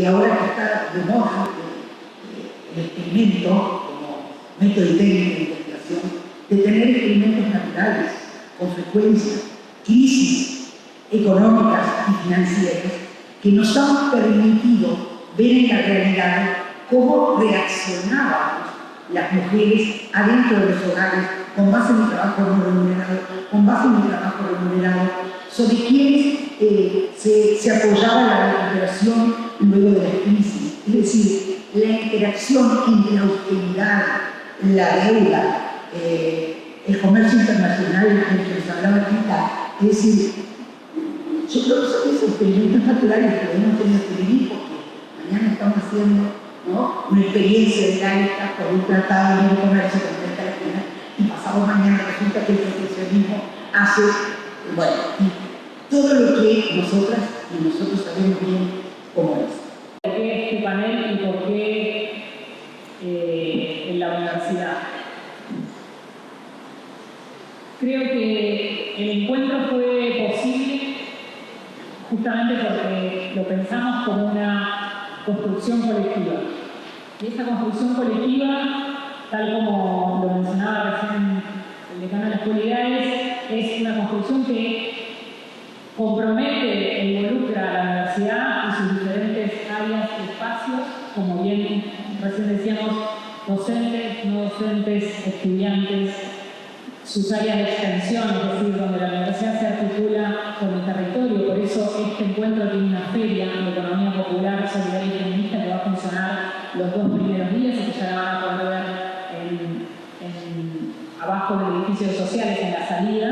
ahora que está de moda el experimento como método técnico de investigación, de tener experimentos naturales con frecuencia, crisis económicas y financieras que nos han permitido ver en la realidad cómo reaccionábamos las mujeres adentro de los hogares con base en el trabajo no remunerado, con base en el trabajo remunerado, sobre quienes se apoyaba la recuperación luego de la crisis. Es decir, la interacción entre la austeridad, la deuda, el comercio internacional del que les hablaba ahorita. Es decir, yo creo que son esos experimentos naturales que debemos tener que vivir, porque mañana estamos haciendo, ¿no?, una experiencia de laica por un tratado de libre comercio con América Latina, y pasado mañana resulta que el proteccionismo hace, bueno, todo lo que nosotras y nosotros sabemos bien cómo es. ¿Por qué este panel y por qué en la universidad? Creo que el encuentro fue posible justamente porque lo pensamos como una construcción colectiva. Y esa construcción colectiva, tal como lo mencionaba recién el decano de las cualidades, es una construcción que compromete e involucra a la universidad y sus diferentes áreas y espacios, como bien recién decíamos, docentes, no docentes, estudiantes, sus áreas de extensión, es decir, donde la universidad se articula con el territorio. Por eso este encuentro tiene una feria de economía popular, solidaria y feminista que va a funcionar los 2 primeros días y que ya la van a poder ver abajo del edificio de sociales en la salida.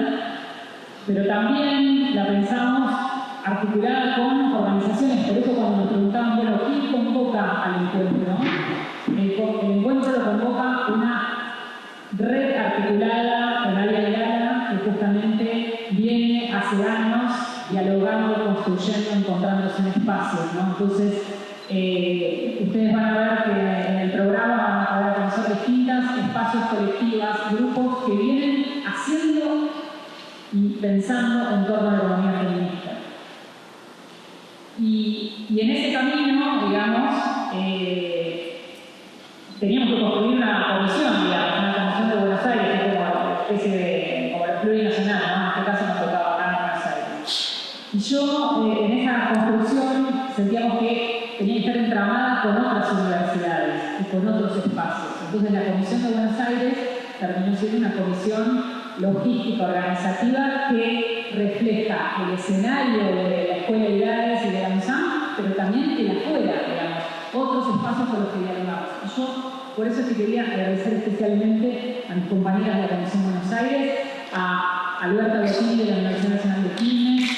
Pero también la pensamos articulada con organizaciones. Por eso cuando nos preguntaban, bueno, ¿quién convoca al encuentro? El encuentro lo convoca una red articulada en área de Gala que justamente viene hace años dialogando, construyendo, encontrándose en espacios, ¿no? Entonces, ustedes van a ver que en el programa van a poder conocer distintos espacios colectivos, grupos que vienen haciendo y pensando en torno a la economía feminista. Y en ese camino, digamos, teníamos que construir una comisión, digamos, una comisión de Buenos Aires, que es como una especie de, como la plurinacional, ¿no? En este caso nos tocaba acá en Buenos Aires. Y yo, en esa construcción, sentíamos que tenía que estar entramada con otras universidades y con otros espacios. Entonces la Comisión de Buenos Aires terminó siendo una comisión logística organizativa que refleja el escenario de la Escuela de Edades y de la UNSAM, pero también el afuera, digamos, otros espacios con los que dialogamos. Y yo, por eso sí quería agradecer especialmente a mis compañeras de la Comisión de Buenos Aires, a Alberto Bottini de la Universidad Nacional de Quilmes,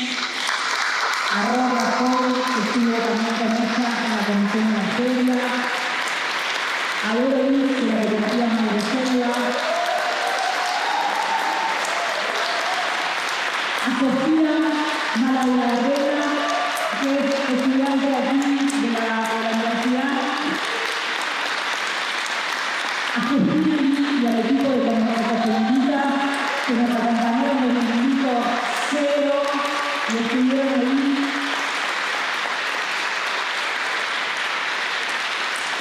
a Rosa Cole, que estuvo también con ella en la Comisión de la Feria, a Vero Luis de la Cooperativa Madre Selva, a Sofía Malaguerra, que es estudiante aquí de la universidad, a Sofía y al equipo de feministas que nos acompañaron desde el minuto 0 y estuvieron ahí,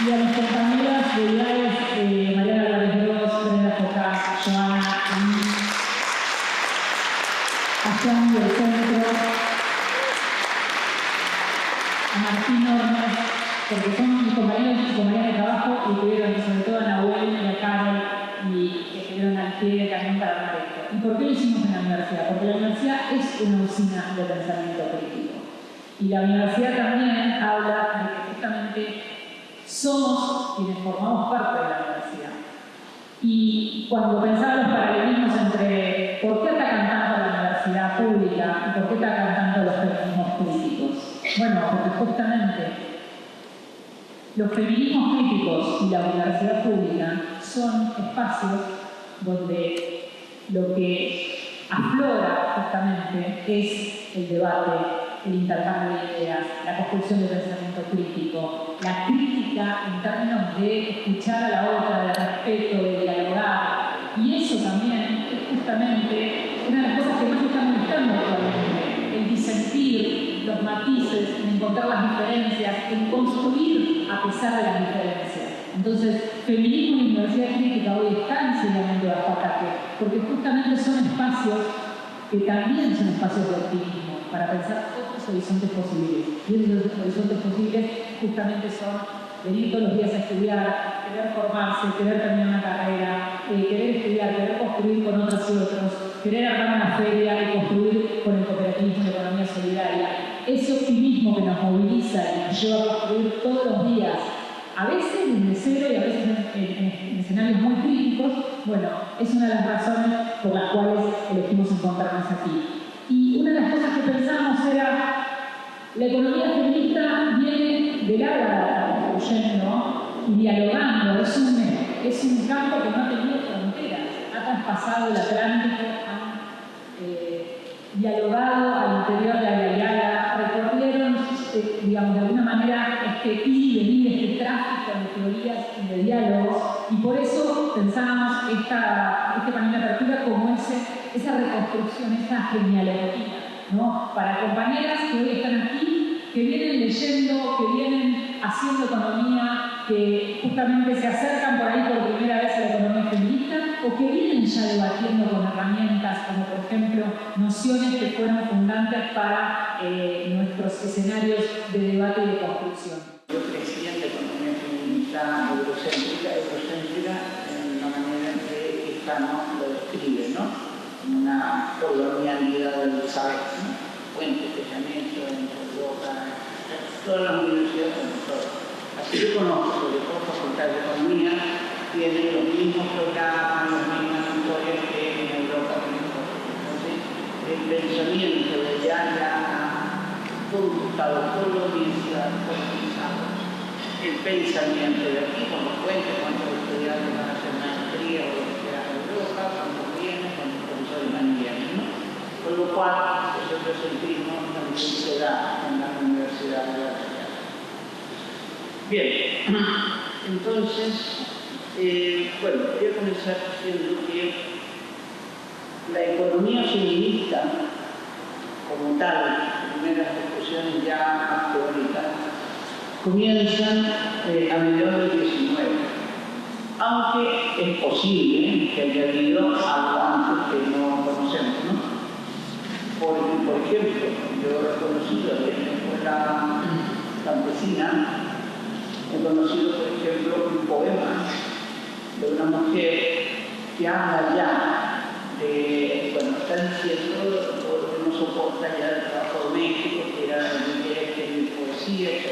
y a mis compañeras de edades, Mariana Álvarez-Gross, Brenda Focá, Joana, a Juan del Centro, a Martín Hornes, porque son mis compañeros y compañeras de trabajo y tuvieron, sobre todo a Nahuel y a Carol, y que estuvieron al pie del cañón para armar esto. ¿Y por qué lo hicimos en la universidad? Porque la universidad es una usina de pensamiento crítico. Y la universidad también habla de que justamente somos quienes formamos parte de la universidad. Y cuando pensaba los paralelismos entre por qué atacan tanto a la universidad pública y por qué atacan tanto a los feminismos críticos. Bueno, porque justamente los feminismos críticos y la universidad pública son espacios donde lo que aflora justamente es el debate, el intercambio de ideas, la construcción de pensamiento crítico, la crítica en términos de escuchar a la otra, de respeto, de dialogar. Y eso también es justamente una de las cosas que más están buscando actualmente, el disentir, los matices, en encontrar las diferencias, en a pesar de las diferencias. Entonces, feminismo y universidad crítica hoy están seriamente bajo ataque, porque justamente son espacios que también son espacios de optimismo, para pensar otros horizontes posibles. Y esos horizontes posibles justamente son venir todos los días a estudiar, querer formarse, querer terminar una carrera, querer estudiar, querer construir con otros y otros, querer armar una feria y construir con el cooperativismo y la economía solidaria. Ese optimismo que nos moviliza y nos lleva a construir todos los días, a veces desde cero y a veces en escenarios muy críticos, bueno, es una de las razones por las cuales elegimos encontrarnos aquí. Y una de las cosas que pensábamos era, la economía feminista viene de larga construyendo y dialogando, es un campo que no ha tenido fronteras, ha traspasado el Atlántico, han dialogado al interior de la Yala, recorrieron, digamos, de alguna manera este ir y venir, este tráfico de teorías y de diálogos, y por eso pensábamos este panel de apertura como esa reconstrucción, esa genealogía, ¿no? Para compañeras que hoy están aquí, que vienen leyendo, que vienen haciendo economía, que justamente se acercan por ahí por primera vez a la economía feminista, o que vienen ya debatiendo con herramientas como, por ejemplo, nociones que fueron fundantes para nuestros escenarios de debate y de construcción. Yo crecí en la economía feminista eurocéntrica en la manera en que Cano lo describe, ¿no? Una colonialidad del saber, ¿no? Fuentes, pensamiento, Europa, todas las universidades, todo. Así yo conozco, sobre todo Facultad de Economía, tienen los mismos programas, las mismas historias que en Europa. Entonces, el pensamiento de ya computado por la universidad organizado, el pensamiento de aquí, con los fuentes, cuántos estudiantes van a hacer maestría o lo que sea en Europa, cuántos vienen, cuántos profesores vienen, ¿no? Con lo cual, ese eurocentrismo también se da en las universidades de la ciudad. Bien, entonces, bueno, voy a comenzar diciendo que la economía feminista, como tal, primeras discusiones ya más teóricas, comienzan a mediados del 19, aunque es posible que haya habido algo antes que no conocemos, ¿no? Porque, por ejemplo, yo he conocido en la escuela campesina, he conocido, por ejemplo, un poema de una mujer que habla ya de, bueno, está diciendo todo lo que no soporta ya del trabajo doméstico, que era de poesía, etc.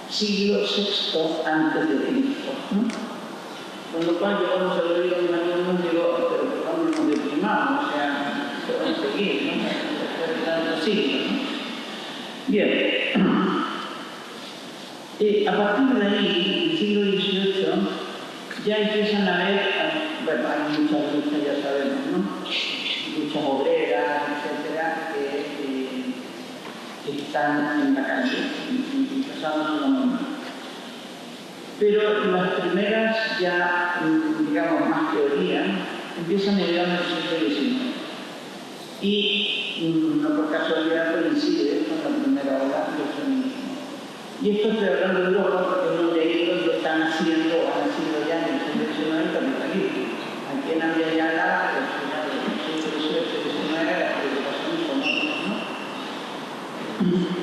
Siglo VI antes de Cristo, ¿no? Con lo cual yo cuando se lo digo a mis alumnos digo, pero ¿cómo nos deprimamos? O sea, se van a seguir, ¿no? Los siglos, ¿no? Bien. A partir de ahí, el siglo XVIII, ya empiezan a haber, bueno, hay muchas luchas, ya sabemos, ¿no? Luchas obreras, etcétera, que están en la calle, empezando su momento. Pero las primeras ya, digamos, más teoría, empiezan a llegar en el siglo XIX. Y no por casualidad coincide con la primera ola del feminismo. Y esto estoy hablando de Europa porque no leí lo que están haciendo o han sido ya en el siglo XIX capitalismo. Aquí en Aviala, al final del siglo XVIII-XIX, las preocupaciones son otras, ¿no?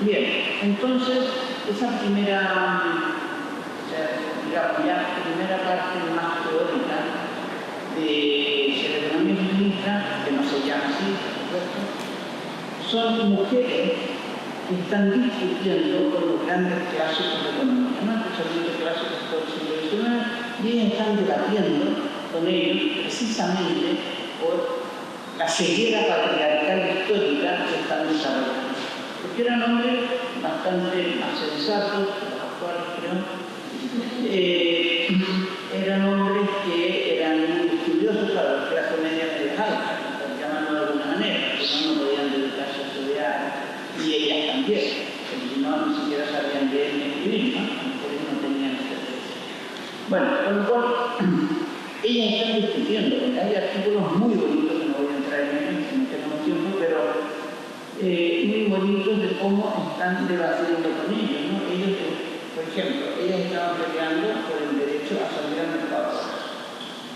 Bien, entonces, esa primera, digamos, ya primera parte más teórica de la economía feminista, que no se llama así, por supuesto, son mujeres que están discutiendo con los grandes clásicos de economía, ¿no? Especialmente clásicos del siglo XIX, y ellos están debatiendo con ellos precisamente por la ceguera patriarcal histórica que están desarrollando. Porque eran hombres bastante más sensatos que los actuales, creo. Eran hombres que eran muy estudiosos para la clase media alta, por llamarlo de alguna manera, porque no podían dedicarse a estudiar. Y ellas también, porque si no, ni siquiera sabían leer ni escribir, ¿no? Porque no tenían experiencia. Bueno, con lo cual, ellas están discutiendo, porque hay artículos muy bonitos, que no voy a entrar en ellos, no tenemos tiempo, pero muy bonitos de cómo están debatiendo con ellos, ¿no? Ellos, por ejemplo, ellas estaban peleando por el derecho a salir al mercado laboral.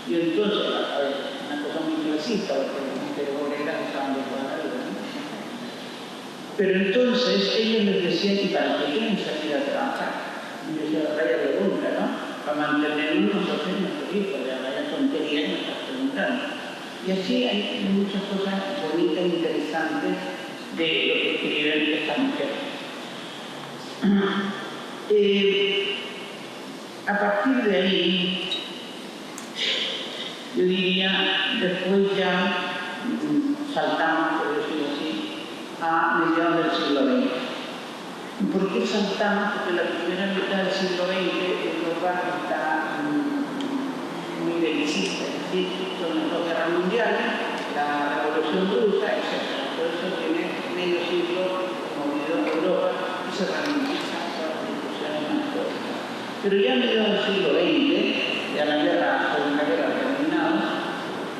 Y entonces, a ver, una cosa muy clasista, porque las mujeres obreras estaban de toda la vida, ¿no? Pero entonces ellos les decían, ¿y para qué quieren salir a trabajar? Y yo decía, vaya pregunta, ¿no? Para mantenernos nosotros y nuestros hijos, vaya tontería que me estás preguntando. Y así hay muchas cosas bonitas e interesantes de lo que escriben estas mujeres. A partir de ahí, yo diría, después ya saltamos, por decirlo así, a mediados del siglo XX. ¿Por qué saltamos? Porque la primera mitad del siglo XX Europa está muy belicista, es decir, son las dos guerras mundiales, la Revolución Rusa, etc. Por eso tiene medio siglo movido Europa y se ralentiza todas las discusiones más históricas. Pero ya a mediados del siglo XX, ya la Segunda Guerra ha terminado,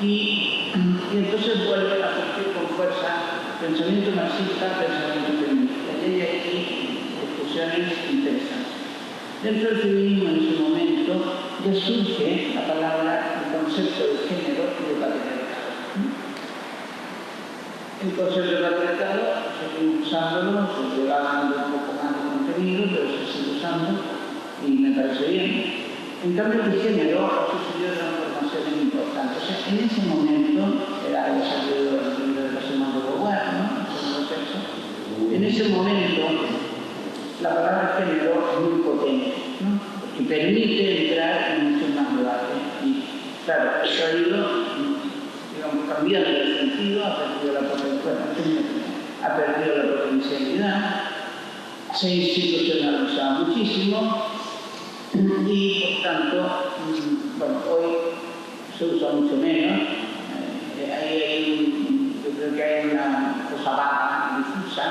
y entonces vuelve a surgir con fuerza pensamiento marxista, pensamiento feminista. Y hay aquí discusiones interesantes. Dentro del feminismo en ese momento ya surge la palabra, el concepto de género y de patriarcado. El concepto de patriarcado seguimos usándolo, se le va dando un poco más de contenido, pero se sigue usando y me parece bien. En cambio, el género ha sucedido transformaciones importantes. O sea, en ese momento, era el salido del libro de la Simone de Beauvoir, ¿no? En ese momento, la palabra género es muy potente, ¿no? Y permite entrar en muchos más debates. Y claro, eso ha ido, digamos, cambiando el sentido, ha perdido la potencialidad, se institucionaliza muchísimo y, por tanto, bueno, hoy se usa mucho menos. Yo creo que hay una cosa vaga, difusa,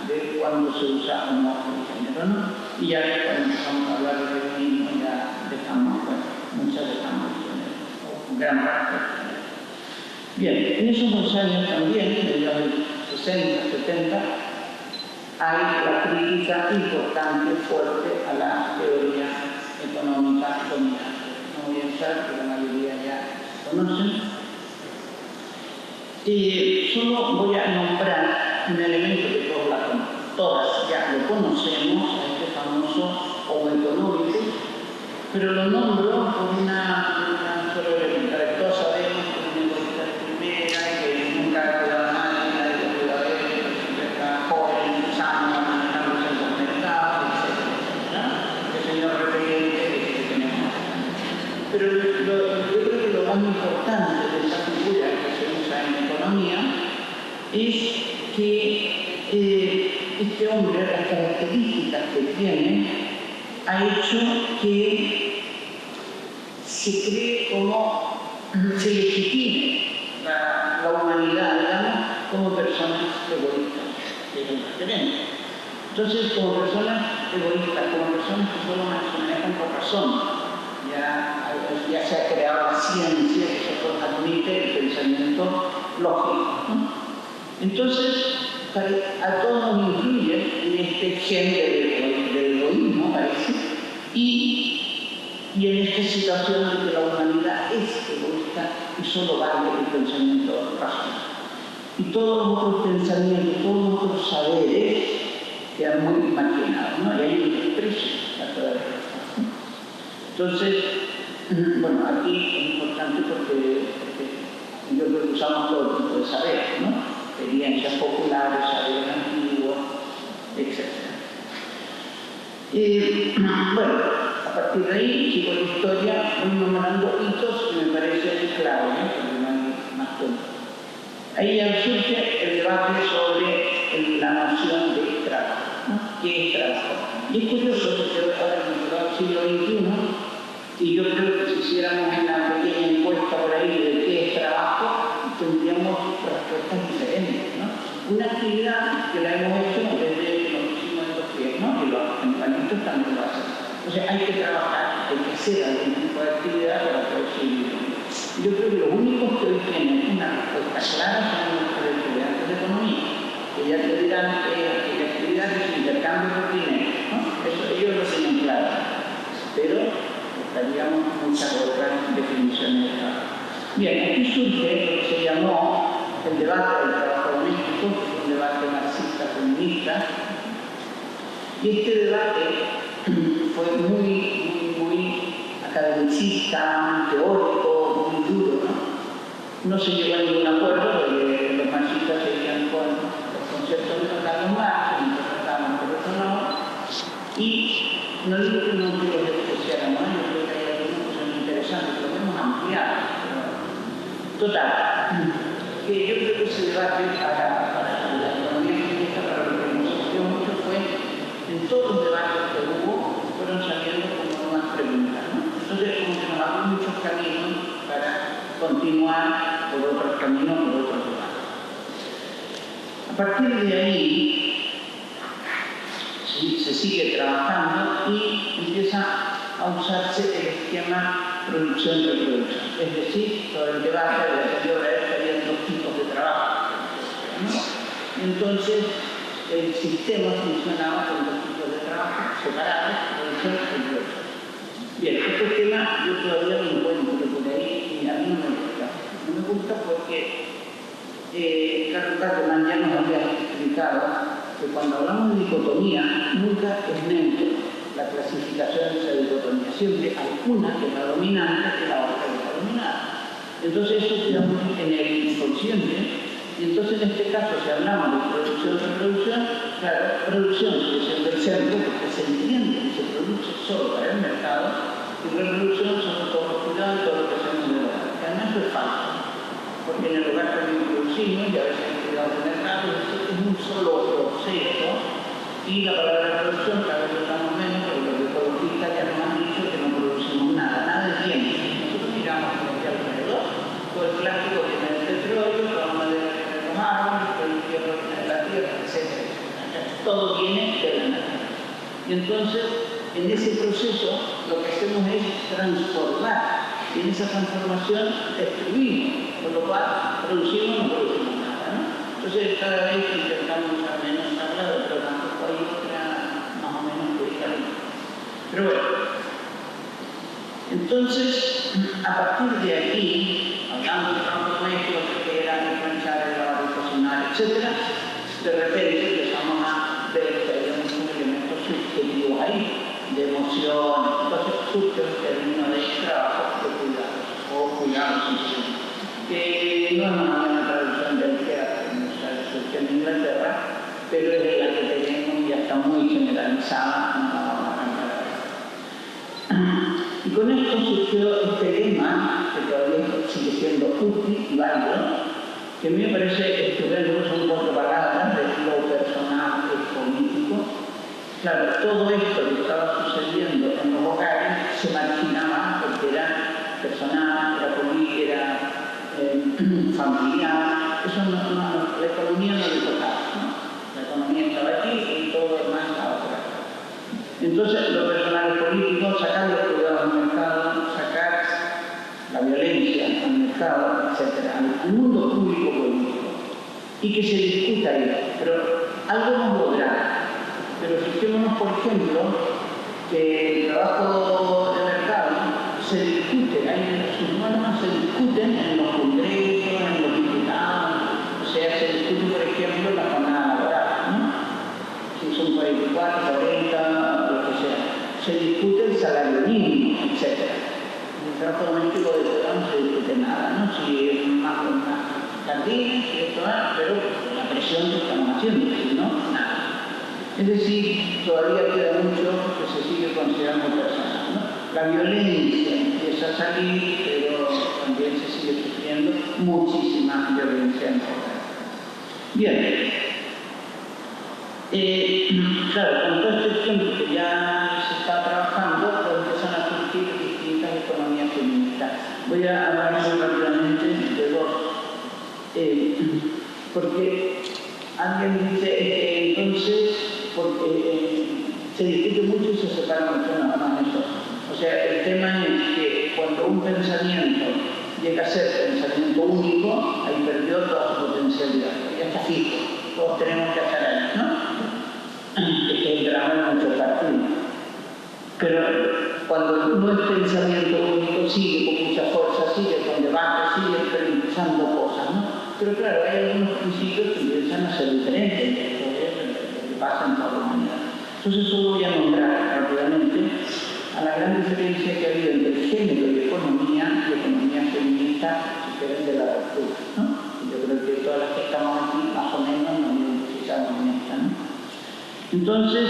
de cuándo se usa o no el género, ¿no? Y ya cuando empezamos a hablar de feminismo ya dejamos, bueno, muchas dejamos el género, o gran parte del género. Bien, en esos 2 años también, de los 60, 70, hay la crítica importante, fuerte a la teoría económica dominante. No voy a entrar, que la mayoría ya conocen. Solo voy a nombrar un elemento que todas ya lo conocemos, a este famoso homo económico, pero lo nombro por una solo elemento. Todos sabemos que es una economista de primera, que nunca ha cuidado a nadie, nadie lo cuida de él, que siempre está joven, sano, manejándose en los mercados, etc. El señor referente que tenemos. Pero yo creo que lo más importante de esa figura que se usa en economía es que este hombre, las características que tiene, ha hecho que se cree como se legitime la humanidad, digamos, como personas egoístas, que es lo que tenemos. Entonces, como personas egoístas, como personas que solo se manejan por razón, ya se ha creado la ciencia que se admite el pensamiento lógico, ¿no? Entonces, a todos nos incluye en este gen del egoísmo, parece, y en esta situación de que la humanidad es egoísta y solo vale el pensamiento racional. Y todos los otros pensamientos, todos los otros saberes quedan muy marginados, ¿no? Y hay un desprecio a toda la vida. Entonces, bueno, aquí es importante porque yo creo que usamos todo tipo de saberes, ¿no? Experiencias populares, saberes antiguos, etc. Bueno, a partir de ahí, sigo la historia, voy nombrando hitos que me parecen clave, ¿no? Porque no hay más tiempo. Ahí ya surge el debate sobre la noción de trabajo, ¿no? ¿Qué es trabajo? Y es curioso porque ahora hemos llegado al siglo XXI y yo creo que si hiciéramos una pequeña encuesta por ahí de qué es trabajo, tendríamos respuestas diferentes, ¿no? Una actividad que la hemos hecho desde que nos pusimos en los pies, ¿no? Y los animalitos también lo hacen. O sea, hay que trabajar, hay que hacer algún tipo de actividad para poder seguir. Yo creo que los únicos que hoy tienen una respuesta clara son nuestros estudiantes de economía, que ya te dirán que la actividad es intercambio de dinero, ¿no? Eso ellos lo tienen claro. Bien, aquí surge lo que se llamó el debate del trabajo doméstico, que es un debate marxista-feminista, y este debate fue muy academicista, teórico, muy duro, ¿no? No se llegó a ningún acuerdo, porque los marxistas seguían con los conceptos de Carlos Marx, que interpretaban por otro lado, y no digo que no quiero despreciar, ¿no? Yo creo que hay algunas cosas muy interesantes, lo podemos ampliar. Total, que yo creo que ese debate para la economía feminista, para lo que nos sirvió mucho fue, en todos los debates que hubo, fueron saliendo como nuevas preguntas, ¿no? Entonces, como que nos abrió muchos caminos para continuar por otros caminos, por otros debates. A partir de ahí, se sigue trabajando y empieza a usarse el esquema producción-reproducción. Es decir, todo el debate de la anterior vez que había dos tipos de trabajo, ¿no? Entonces, el sistema funcionaba con dos tipos de trabajo separados, producción y reproducción. Bien, este tema yo todavía lo encuentro por ahí y a mí no me gusta. No me gusta porque Carlos Kahneman ya nos había explicado que cuando hablamos de dicotomía, nunca es neutro la clasificación de esa dicotomía. Siempre hay una que es la dominante y la otra que es la dominada. Entonces eso queda muy en el inconsciente. Y entonces en este caso, si hablamos de producción-reproducción, claro, producción sigue siendo el centro porque se entiende que se produce solo para el mercado, y reproducción son todos los cuidados y todo lo que hacemos en el hogar. Que además eso es falso, porque en el hogar también producimos y a veces hay cuidados de mercado, es un solo proceso. Y la palabra producción cada vez lo usamos menos, porque los ecologistas ya nos han dicho que no producimos nada de tiempo. Nosotros miramos hacia alrededor, todo el plástico viene del petróleo, toda la madera viene de los árboles, todo el hierro viene de la tierra, etc. Todo viene de la naturaleza. Y entonces, en ese proceso, lo que hacemos es transformar, y en esa transformación destruimos, por lo cual producimos o no producimos nada, ¿no? Entonces, cada vez intentamos usar menos palabras, pero tampoco hay otra más o menos que diga. Pero bueno, entonces, a partir de aquí, hablando de trabajo doméstico, que era el planchar, el lavar, el cocinar, etc., de repente empezamos a ver que había muchos elementos subjetivos ahí, de emoción. Entonces surge el término de trabajo de cuidados, o cuidados en sí, que no es una buena traducción del que surge en Inglaterra, pero es la que tenemos y ya está muy generalizada, no la vamos a cambiar. Y con esto surgió este lema, que todavía sigue siendo útil y válido, que a mí me parece estupendo, son cuatro palabras de lo personal y político. Claro, todo esto que estaba sucediendo en los hogares se marginaba porque era personal, era político, era familiar. Eso la economía no le tocaba, ¿no? La economía estaba aquí y todo lo demás estaba por acá. Entonces, lo personal y político, sacar los cuidados al mercado, sacar la violencia al mercado, etc., al mundo público político, y que se discuta ahí. Pero algo hemos logrado. Pero fijémonos, por ejemplo, que el trabajo de mercado se discute, sus normas se discuten en los congresos, en los diputados, o sea, se discute, por ejemplo, la jornada laboral, ¿no? Si son 44, 40, lo que sea. Se discute el salario mínimo, etc. En el trabajo doméstico de verano no se discute nada, ¿no? Si es más o menos jardines, si esto va, pero la presión que estamos haciendo, si no, nada. Es decir, todavía queda mucho que se sigue considerando personal, ¿no? La violencia empieza a salir, pero también se sigue sufriendo muchísima violencia en el hogar. Bien. Claro, con todo este tiempo que ya se está trabajando, pues empiezan a surgir distintas economías feministas. Voy a hablar muy rápidamente de dos. Porque alguien dice, entonces, porque se discute mucho y se separa mucho nada más eso. O sea, el tema es que cuando un pensamiento llega a ser pensamiento único, ahí perdió toda su potencialidad. Ya está fijo, todos tenemos que hacer ahí, ¿no? Que el drama en muchos partidos. Pero cuando no es pensamiento único, sigue con mucha fuerza, sigue con debate, sigue siempre pensando cosas, ¿no? Pero claro, hay algunos principios que empiezan a ser diferentes de lo que pasa en toda la humanidad. Entonces solo voy a nombrar rápidamente a la gran diferencia que ha habido entre el género y economía feminista, si quieren, de la ruptura, ¿no? Y yo creo que todas las que estamos aquí más o menos nos identificamos en esta, ¿no? Entonces,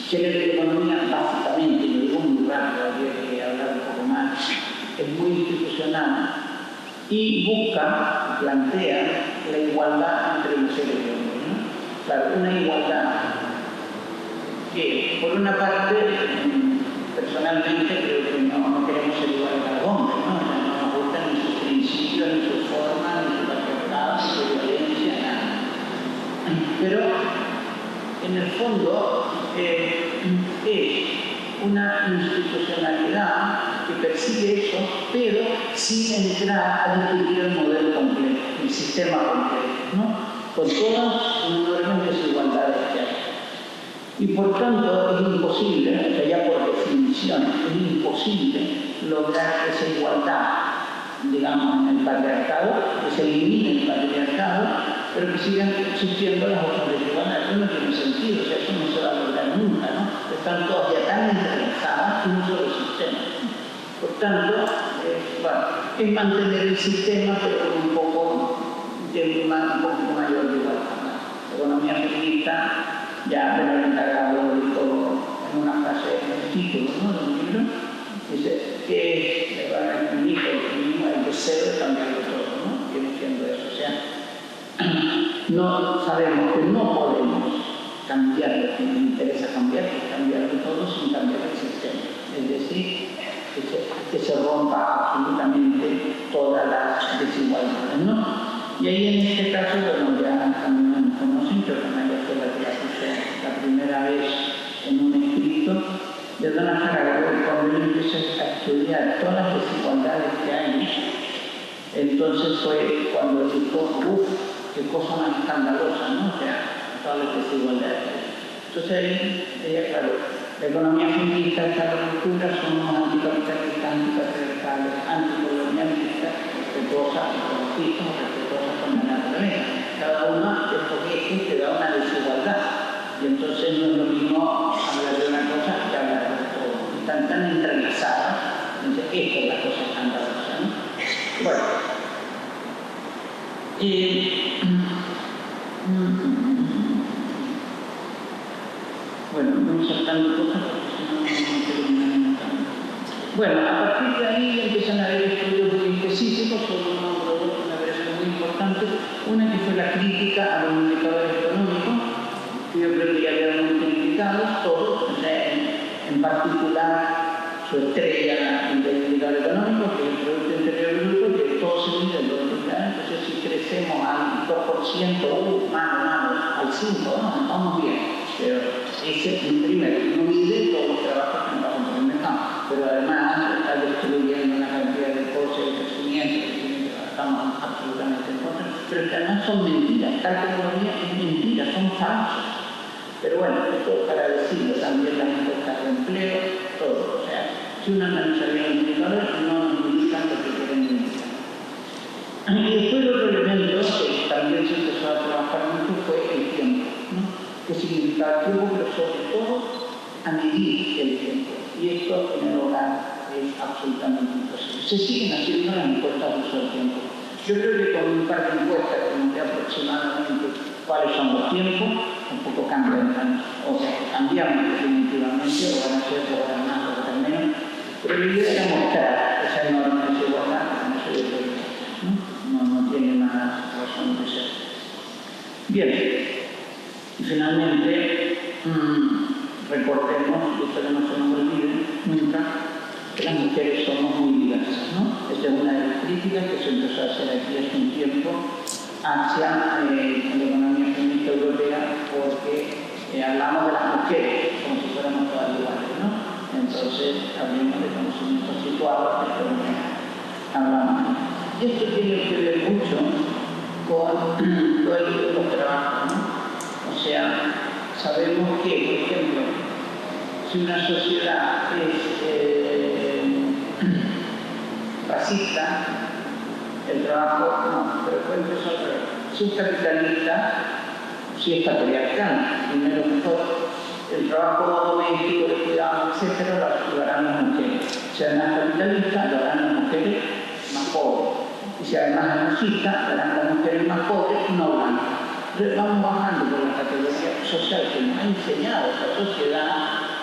género y economía básicamente, lo digo muy rápido, habría que hablar un poco más, es muy institucional y busca, plantea la igualdad entre mujeres y hombres, ¿no? Claro, una igualdad que, por una parte, personalmente creo que no queremos ser iguales a los hombres, ¿no? O sea, no nos gustan ni sus principios, ni sus formas, ni su patriarcado, ni su violencia, nada. Pero, en el fondo, es una institucionalidad que persigue eso, pero sin entrar a discutir el modelo completo, el sistema completo, ¿no? Con todas las enormes desigualdades que hay. Y por tanto es imposible, o sea, ya por definición, es imposible lograr esa igualdad, digamos, en el patriarcado, que se elimine el patriarcado, pero que sigan existiendo las otras desigualdades. Eso no tiene sentido, o sea, eso no se va a lograr nunca, ¿no? Están todas ya tan entrelazadas en un solo sistema. Por tanto, bueno, es mantener el sistema, pero con un poco mayor de igualdad, ¿no? La economía feminista, ya me lo he encargado de todo en una frase en el título, ¿no?, del libro, dice que el feminismo es el deseo de cambiarlo todo, ¿no? Viene siendo eso, o sea, no sabemos que no podemos cambiar lo que nos interesa cambiar, que cambiarlo todo sin cambiar el sistema, es decir, que se rompa absolutamente todas las desigualdades, ¿no? Y ahí en este caso, bueno, ya también conocen, yo también fue la que la puse la primera vez en un escrito de Donna Haraway, cuando él empieza a estudiar todas las desigualdades que hay. Entonces fue cuando dijo, uff, qué cosa más escandalosa, ¿no? O sea, todas las desigualdades que hay. Entonces ahí, ella, claro, la economía feminista, esta ruptura, somos anticapitalistas, antipatriarcales, anticolonialistas, respetuosas, ecologistas, respetuosas con la naturaleza. Cada una de estos ejes te da una desigualdad. Y entonces no es lo mismo hablar de una cosa que hablar de todo. Están tan entrelazadas, entonces esta es la cosa escandalosa, ¿no? Bueno. Bueno, vamos saltando cosas porque si no terminamos tanto. Bueno, a partir de ahí empiezan a haber estudios muy específicos sobre unos productos que me parecen muy importantes. Una que fue la crítica a los indicadores económicos, que yo creo que ya habían muy criticados todos, o sea, en particular su estrella del indicador económico, que es el Producto Interior Bruto, que todo se mide en los indicadores. Entonces, si crecemos al 2%, malo, al 5%, no, vamos bien. Pero ese es el primero, no mide todos los trabajos que nos vamos a mercado, pero además está destruyendo una cantidad de cosas de crecimiento que estamos absolutamente en contra, pero que además son mentiras, tal economía es mentira, son falsos. Pero bueno, esto es para decirlo también las encuestas de empleo, todo. O sea, si uno analiza bien los indicadores, no nos indican lo que quieren indicar. Y después otro elemento que también se empezó a trabajar mucho fue el tiempo, ¿no? Que significa el tiempo, pero sobre todo a medir el tiempo. Y esto en el hogar es absolutamente imposible. Se siguen haciendo las encuestas de uso del tiempo. Yo creo que con un par de encuestas, como de aproximadamente cuáles son los tiempos, un poco cambian tanto. O sea, que cambiamos definitivamente, o van a ser más, o van menos. Pero la idea era mostrar esa enorme desigualdad que no se debe, no tiene más razón de ser. Bien. Y finalmente, recordemos, y esto no se nos olvide nunca, que las mujeres somos muy diversas, ¿no? Esta es una de las críticas que se empezó a hacer aquí hace un tiempo hacia la economía feminista europea, porque hablamos de las mujeres como si fuéramos todas iguales, ¿no? Entonces, hablamos de conocimientos situados, pero no hablamos. Y esto tiene que ver mucho con todo el libro de los trabajos, ¿no? O sea, sabemos que, por ejemplo, si una sociedad es fascista, el trabajo, no, pero puede empezar a ver. Si es capitalista, si es patriarcal, primero mejor, el trabajo doméstico, de cuidado, etcétera, lo harán las mujeres. Si además capitalista, lo harán las mujeres más pobres. Y si además es machista, lo harán las mujeres más pobres, no blancas. Entonces vamos bajando por la categoría social que nos ha enseñado esta sociedad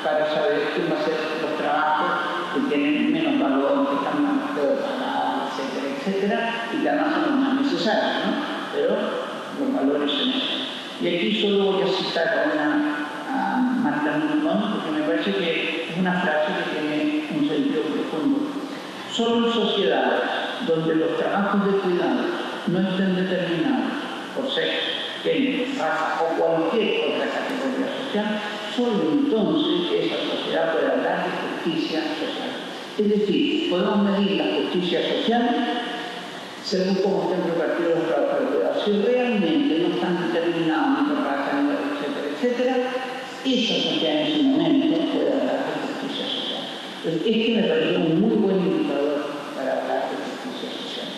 para saber qué va a ser los trabajos que tienen menos valor, que están más peor pagados, etcétera, etcétera, y que además son los más necesarios, ¿no? Pero los valores son esos. Y aquí solo voy a citar a Marta Nussbaum, porque me parece que es una frase que tiene un sentido profundo. Solo en sociedades donde los trabajos de cuidado no estén determinados por sexo, género, raza o cualquier otra categoría social, solo entonces esa sociedad puede hablar de justicia social. Es decir, podemos medir la justicia social según cómo estén repartidos los trabajos de cuidado. Si realmente no están determinados ni por raza, etcétera, etcétera, esa sociedad en su momento puede hablar de justicia social. Entonces, este me pareció un muy buen indicador para hablar de justicia social.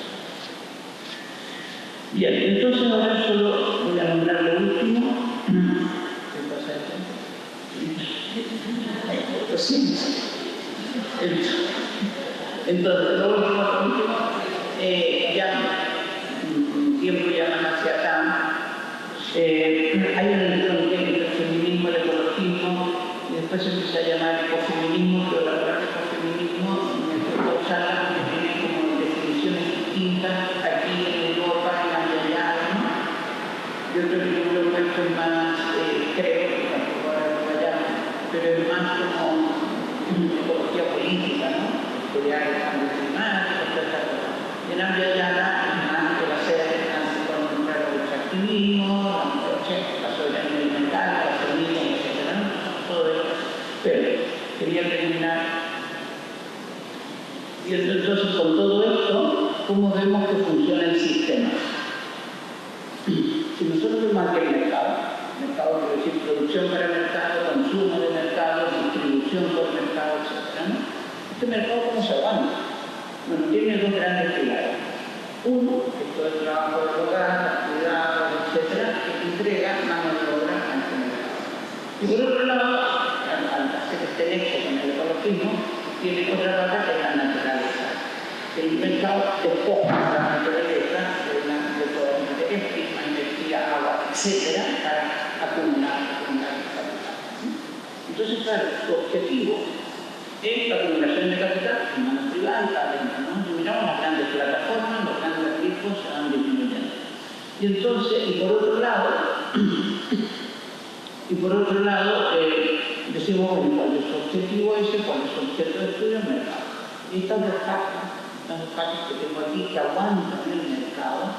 Bien, entonces ahora solo voy a nombrar lo último. ¿Qué pasa aquí? Sí. Entonces, lo último, ya un tiempo llaman hacia acá. Hay un entronque entre el feminismo y el ecologismo, y después se empieza a llamar ecofeminismo, pero la palabra ecofeminismo me gusta usarla porque tiene como definiciones distintas aquí en Europa, en allá, ¿no? Yo creo que yo lo he puesto más, creo que tampoco ahora allá, pero es más como ecología política, ¿no? Estudiar el cambio climático, etc. En Ambiayana es más que va a ser anticontra el activismo, la soberanía alimentaria, la semilla, etc. ¿no? Todo eso. Pero quería terminar. Y entonces con todo esto, ¿cómo vemos que funciona el sistema? Si nosotros vemos aquí el mercado quiere decir producción para el mercado, consumo de mercado, distribución por mercado, etc. ¿no? Este mercado, ¿cómo se aguanta? Bueno, tiene dos grandes pilares. Uno, que es todo el trabajo del hogar, cuidados, etcétera, que entrega mano de obra a este mercado. Y por otro lado, al hacer este nexo con el ecologismo, tiene otra pata que es la naturaleza. El mercado despoja a la naturaleza de toda la materia prima, energía, agua, etcétera, para acumular capital. Entonces, claro, su objetivo es la acumulación de capital en manos privadas, ¿no? Y miramos las grandes plataformas, los grandes ricos se van disminuyendo. Y entonces, y por otro lado, decimos, bueno, ¿cuál es su objetivo ese? ¿Cuál es su objeto de estudio? El mercado. Y estas dos partes que tengo aquí que aguantan el mercado,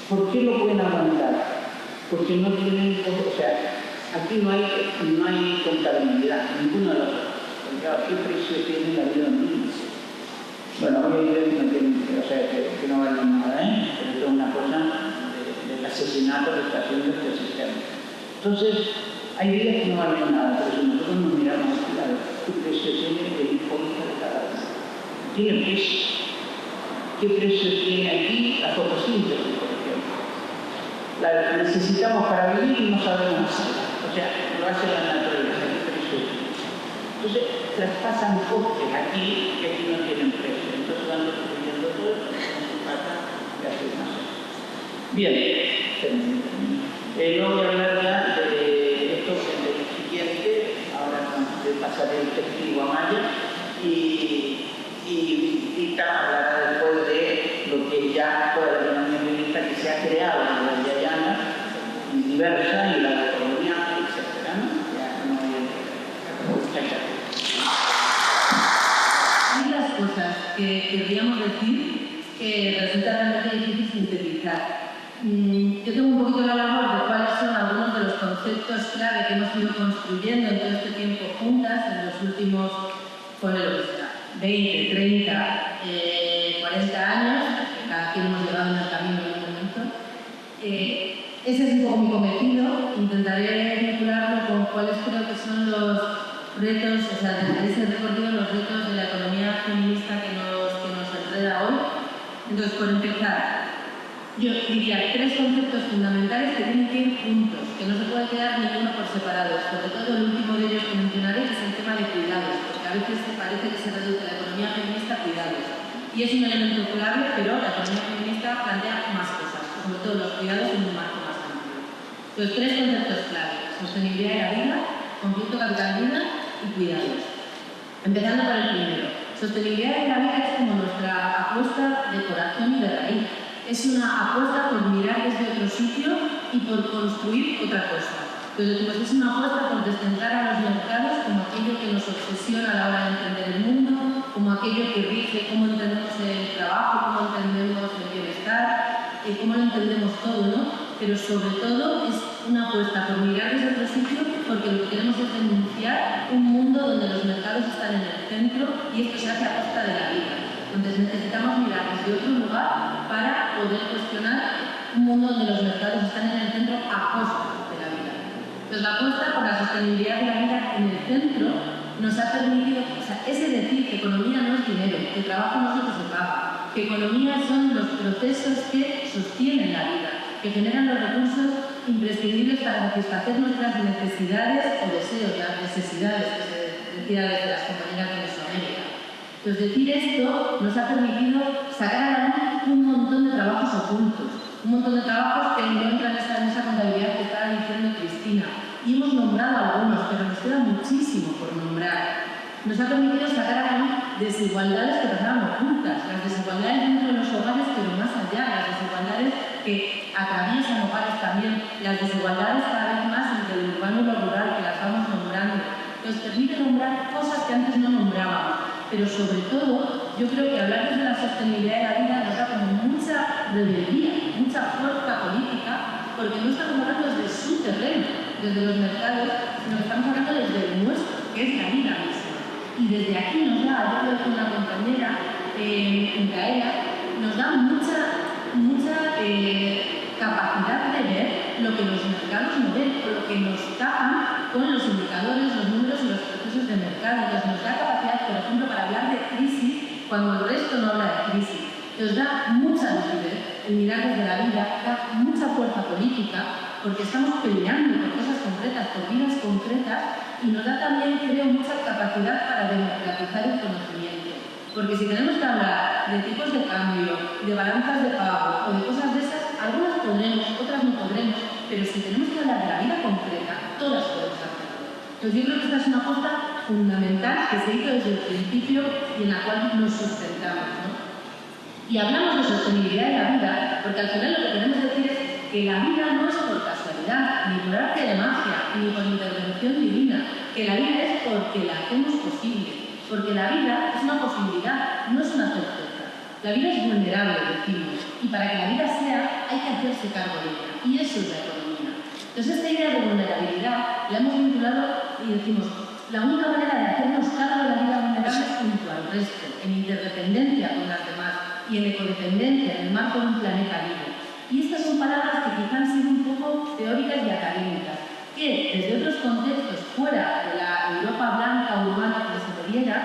¿por qué lo pueden aguantar? Porque no tienen, o sea, aquí no hay contabilidad, ninguno de los dos. Claro, ¿qué precio tiene la vida misma? Bueno, hoy hay ideas que no valen nada, pero es una cosa del asesinato que está haciendo este sistema. Entonces, hay ideas que no valen nada, pero si nosotros nos miramos aquí, ¿qué precio tiene el hijo de cada uno? Tiene precio. ¿Qué precio tiene aquí la fotosíntesis, por ejemplo? La necesitamos para vivir y no sabemos hacerla. O sea, lo hace la naturaleza, ¿qué precio tiene? Entonces, traspasan costes aquí que aquí no tienen precio. Entonces van destruyendo todo esto con su pata de afirmación. Bien, no voy a hablar ya de esto en el siguiente. Ahora le pasaré el testigo a Maya y Tita hablará después de lo que ya toda la economía feminista que se ha creado en la Yayana, diversa y la colonial, etc. ¿no? Ya no voy a entrar. Hay las cosas que querríamos decir que resulta realmente difícil sintetizar. Yo tengo un poquito la labor de cuáles son algunos de los conceptos clave que hemos ido construyendo en todo este tiempo juntas, en los últimos, ponle lo que sea, 20, 30, 40 años, que cada quien hemos llegado en el camino en un momento. Ese es un poco mi cometido. Intentaré vincularlo con cuáles creo que son los retos, o sea, desde ese recorrido, los retos de la economía feminista que nos enreda Entonces, por empezar, yo diría 3 conceptos fundamentales que tienen que ir juntos, que no se puede quedar ninguno por separado. Sobre todo el último de ellos que mencionaré es el tema de cuidados, porque a veces parece que se reduce la economía feminista a cuidados. Y es un elemento clave, pero la economía feminista plantea más cosas, sobre todo los cuidados en un marco más amplio. Entonces, 3 conceptos clave: sostenibilidad de la vida, conflicto capital-vida y cuidados. Empezando por el primero. Sostenibilidad de la vida es como nuestra apuesta de corazón y de raíz. Es una apuesta por mirar desde otro sitio y por construir otra cosa. Entonces, es una apuesta por descentrar a los mercados como aquello que nos obsesiona a la hora de entender el mundo, como aquello que rige cómo entendemos el trabajo, cómo entendemos el bienestar, cómo lo entendemos todo, ¿no? Pero sobre todo es una apuesta por mirar desde otro sitio, porque lo que queremos es denunciar un mundo donde los mercados están en el centro y esto se hace a costa de la vida. Entonces necesitamos mirar desde otro lugar para poder cuestionar un mundo donde los mercados están en el centro a costa de la vida. Entonces la apuesta por la sostenibilidad de la vida en el centro nos ha permitido, ese decir que economía no es dinero, que trabajo no es lo que se paga, que economía son los procesos que sostienen la vida, que generan los recursos imprescindibles para satisfacer nuestras necesidades o deseos, las necesidades que se decía desde las compañeras de Mesoamérica. Entonces, decir esto nos ha permitido sacar a la luz un montón de trabajos ocultos, un montón de trabajos que no entran en esa contabilidad que estaba diciendo Cristina. Y hemos nombrado algunos, pero nos queda muchísimo por nombrar. Nos ha permitido sacar a la luz desigualdades que pasaban ocultas, las desigualdades dentro de los hogares, pero más allá, las desigualdades que atraviesan hogares también, las desigualdades cada vez más entre el urbano y lo rural, que las vamos nombrando. Nos permite nombrar cosas que antes no nombrábamos. Pero sobre todo, yo creo que hablar desde la sostenibilidad de la vida nos da como mucha rebeldía, mucha fuerza política, porque no estamos hablando desde su terreno, desde los mercados, sino que estamos hablando desde el nuestro, que es la vida misma. Y desde aquí nos da, yo creo que una compañera, Micaela, nos da mucha capacidad de ver lo que los mercados no ven, o lo que nos tapan con los indicadores, los números y los procesos de mercado. Entonces nos da capacidad, por ejemplo, para hablar de crisis cuando el resto no habla de crisis. Nos da mucha lucidez el mirar desde la vida, da mucha fuerza política, porque estamos peleando por cosas concretas, por vidas concretas, y nos da también, creo, mucha capacidad para democratizar el conocimiento. Porque si tenemos que hablar de tipos de cambio, de balanzas de pago o de cosas de esas, algunas podremos, otras no podremos, pero si tenemos que hablar de la vida concreta, todas podemos hacerlo. Entonces yo creo que esta es una apuesta fundamental que se hizo desde el principio y en la cual nos sustentamos, ¿no? Y hablamos de sostenibilidad de la vida, porque al final lo que queremos decir es que la vida no es por casualidad, ni por arte de magia, ni por intervención divina, que la vida es porque la hacemos posible. Porque la vida es una posibilidad, no es una certeza. La vida es vulnerable, decimos, y para que la vida sea, hay que hacerse cargo de ella. Y eso es la economía. Entonces, esta idea de vulnerabilidad la hemos vinculado y decimos, la única manera de hacernos cargo de la vida vulnerable es junto al resto, en interdependencia con las demás y en ecodependencia, en el marco de un planeta vivo. Y estas son palabras que quizás han sido un poco teóricas y académicas, que desde otros contextos fuera de la Europa blanca urbana que se tuviera,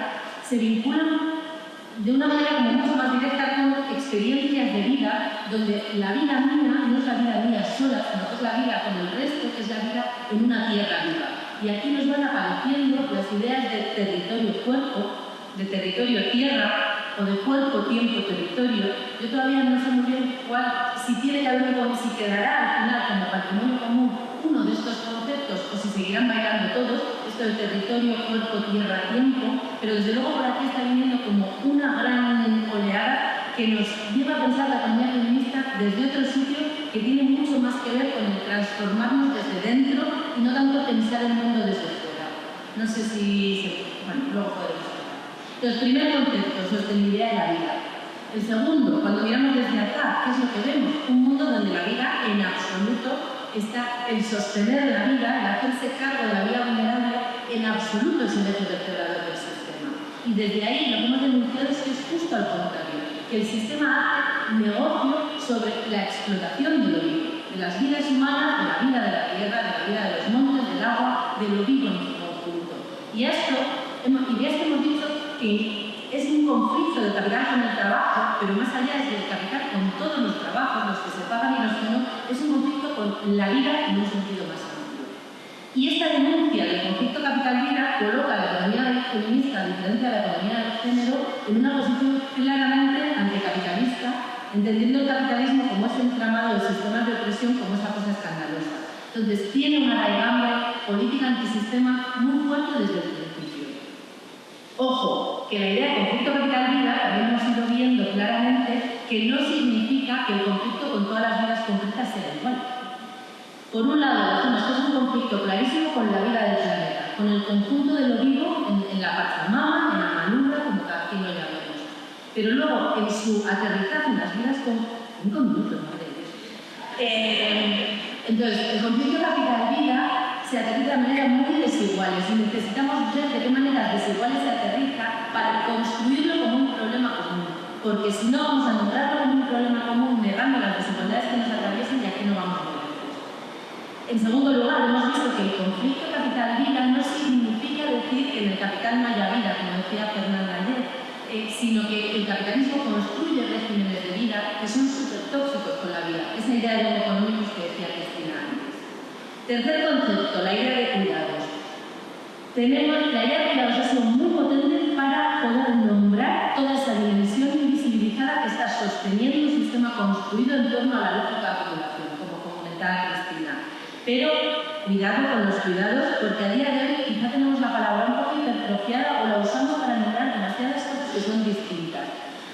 se vinculan de una manera como mucho más directa con experiencias de vida, donde la vida mía no es la vida mía sola, sino que es la vida con el resto, que es la vida en una tierra viva. Y aquí nos van apareciendo las ideas de territorio-cuerpo, de territorio-tierra, o de cuerpo-tiempo-territorio. Yo todavía no sé muy bien cuál, si tiene que haber algo, si quedará al final como patrimonio común uno de estos conceptos, o si seguirán bailando todos, esto de territorio, cuerpo, tierra, tiempo, pero desde luego por aquí está viniendo como una gran oleada que nos lleva a pensar la economía feminista desde otro sitio que tiene mucho más que ver con el transformarnos desde dentro y no tanto pensar el mundo desde fuera. No sé si... Bueno, luego podemos hablar. Entonces, primer concepto, sostenibilidad de la vida. El segundo, cuando miramos desde acá, ¿qué es lo que vemos? Un mundo donde la vida en absoluto está el sostener la vida, el hacerse cargo de la vida vulnerable, en absoluto es el eje vertebrador del sistema. Y desde ahí lo que hemos denunciado es que es justo al contrario, que el sistema hace negocio sobre la explotación de lo vivo, de las vidas humanas, de la vida de la tierra, de la vida de los montes, del agua, de lo vivo en su conjunto. Y de esto hemos dicho que es un conflicto del capital con el trabajo, pero más allá es del capital con todos los trabajos, los que se pagan y los que no, es un conflicto con la vida en un sentido más amplio. Y esta denuncia del conflicto capital-vida coloca a la economía feminista, a diferencia de la economía del género, en una posición claramente anticapitalista, entendiendo el capitalismo como ese entramado de sistemas de opresión, como esa cosa escandalosa. Entonces, tiene una raigambre política antisistema muy fuerte desde el principio. Ojo, que la idea de conflicto capital-vida también hemos ido viendo claramente que no significa que el conflicto con todas las vidas concretas sea igual. Por un lado, decimos que es un conflicto clarísimo con la vida del planeta, con el conjunto de lo vivo en la Pachamama, en la Malura, como cada quien lo llamemos. Pero luego, en su aterrizaje en las vidas con 5 minutos, madre de Dios. Entonces, el conflicto capital-vida se aterriza de maneras muy desiguales y necesitamos ver de qué maneras desiguales se aterriza para construirlo como un problema común. Porque si no, vamos a nombrarlo como un problema común negando las desigualdades que nos atraviesan y aquí no vamos a ver. En segundo lugar, hemos visto que el conflicto capital-vida no significa decir que en el capital no haya vida, como decía Fernanda ayer, sino que el capitalismo construye regímenes de vida que son súper tóxicos con la vida. Esa idea de lo económico que decía Cristina antes. Tercer concepto, la idea de cuidados. La idea de cuidados ha sido muy potente para poder nombrar toda esa dimensión invisibilizada que está sosteniendo un sistema construido en torno a la lógica de acumulación, como comentaba Cristina. Pero cuidado con los cuidados, porque a día de hoy quizá tenemos la palabra un poco hipertrofiada o la usamos para nombrar demasiadas cosas que son distintas.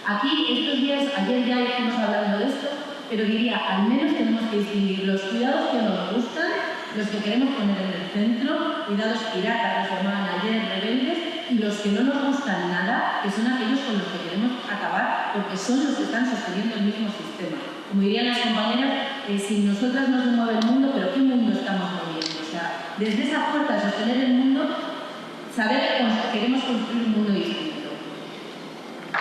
Aquí, estos días, ayer ya estuvimos hablando de esto, pero diría, al menos tenemos que distinguir los cuidados que nos gustan, los que queremos poner en el centro, cuidados piratas, que se llamaban ayer rebeldes, y los que no nos gustan nada, que son aquellos con los que queremos acabar, porque son los que están sosteniendo el mismo sistema. Como dirían las compañeras, sin nosotras no se mueve el mundo, pero ¿qué mundo estamos moviendo? O sea, desde esa fuerza de sostener el mundo, saber que queremos construir un mundo distinto.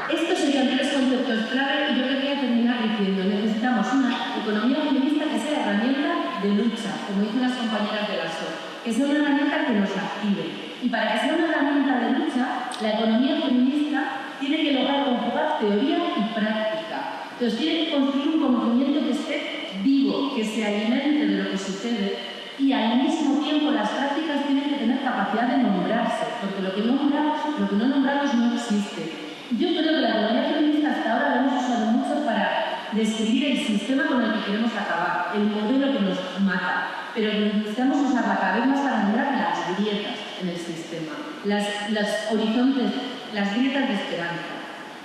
Estos serían 3 conceptos clave y yo quería terminar diciendo, necesitamos una economía feminista que sea herramienta de lucha, como dicen las compañeras de la SOC, que sea una herramienta que nos active. Y para que sea una herramienta de lucha, la economía feminista tiene que lograr conjugar teoría y práctica. Entonces tiene que construir un conocimiento que esté vivo, que se alimente de lo que sucede y al mismo tiempo las prácticas tienen que tener capacidad de nombrarse, porque lo que no nombramos no existe. Yo creo que la economía feminista hasta ahora la hemos usado mucho para describir el sistema con el que queremos acabar, el modelo que nos mata, pero necesitamos usarla cada vez más para nombrar las grietas en el sistema, los horizontes, las grietas de esperanza.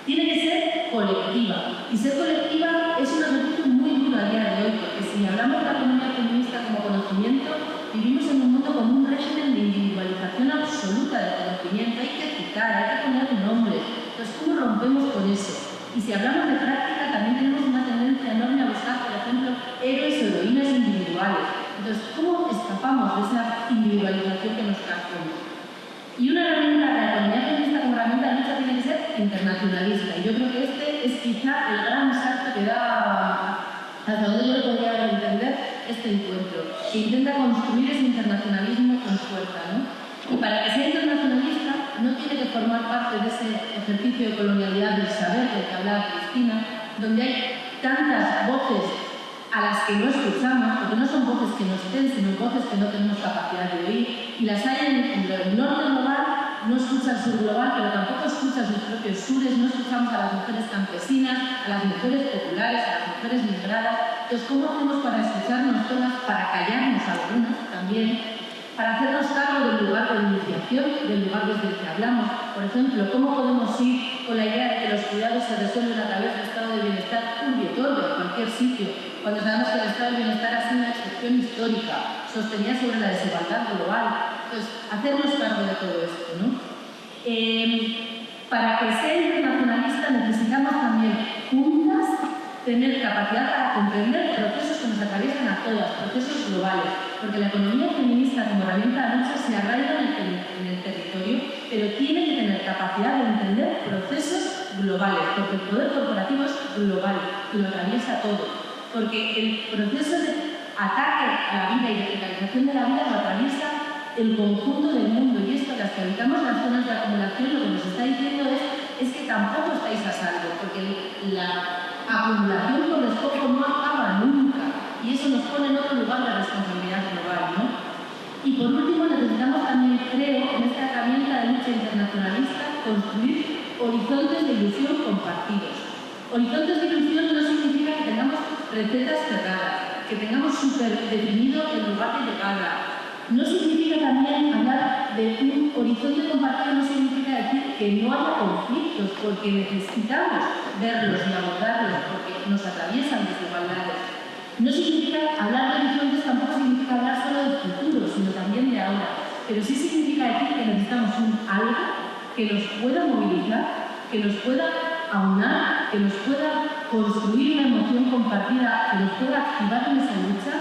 Tiene que ser colectiva, y ser colectiva es un ejercicio muy duro a día de hoy, porque si hablamos de la economía feminista como conocimiento, vivimos en un mundo con un régimen de individualización absoluta del conocimiento, hay que citar, hay que poner nombres. Entonces, ¿cómo rompemos con eso? Y si hablamos de práctica, también tenemos una tendencia enorme a buscar, por ejemplo, héroes o heroínas individuales. Entonces, ¿cómo escapamos de esa individualización que nos carcome? Y una herramienta de la economía feminista como herramienta de lucha tiene que ser internacionalista. Y yo creo que este es quizá el gran salto que da hacia donde yo podría entender este encuentro, que intenta construir ese internacionalismo con fuerza, ¿no? Y para que sea internacionalista no tiene que formar parte de ese ejercicio de colonialidad del saber del que hablaba Cristina, donde hay tantas voces a las que no escuchamos, porque no son voces que nos den, sino voces que no tenemos capacidad de oír, y las hay en el norte global, no escucha el sur global, pero tampoco escucha sus propios sures, no escuchamos a las mujeres campesinas, a las mujeres populares, a las mujeres migradas. Entonces, ¿cómo hacemos para escucharnos todas, para callarnos algunas también, para hacernos cargo del lugar de iniciación, del lugar desde el que hablamos? Por ejemplo, ¿cómo podemos ir con la idea de que los cuidados se resuelven a través del estado de bienestar urbi et orbi, en cualquier sitio, cuando sabemos que el estado de bienestar ha sido una excepción histórica, sostenida sobre la desigualdad global? Entonces, hacernos cargo de todo esto, ¿no? Para que sea internacionalista necesitamos también juntas tener capacidad para comprender procesos que nos atraviesan a todas, procesos globales, porque la economía feminista como herramienta de lucha se arraiga en el territorio, pero tiene que tener capacidad de entender procesos globales, porque el poder corporativo es global y lo atraviesa todo, porque el proceso de ataque a la vida y de precarización de la vida lo atraviesa el conjunto del mundo, y esto, las que habitamos las zonas de acumulación, lo que nos está diciendo es que compartidos. Horizontes de ilusión no significa que tengamos recetas cerradas, que tengamos súper definido el lugar de llegada. No significa también hablar de un horizonte compartido, no significa decir que no haya conflictos, porque necesitamos verlos y abordarlos, porque nos atraviesan desigualdades. No significa hablar de horizontes, tampoco significa hablar solo del futuro, sino también de ahora. Pero sí significa decir que necesitamos un algo que nos pueda movilizar, que nos pueda aunar, que nos pueda construir una emoción compartida, que nos pueda activar en esa lucha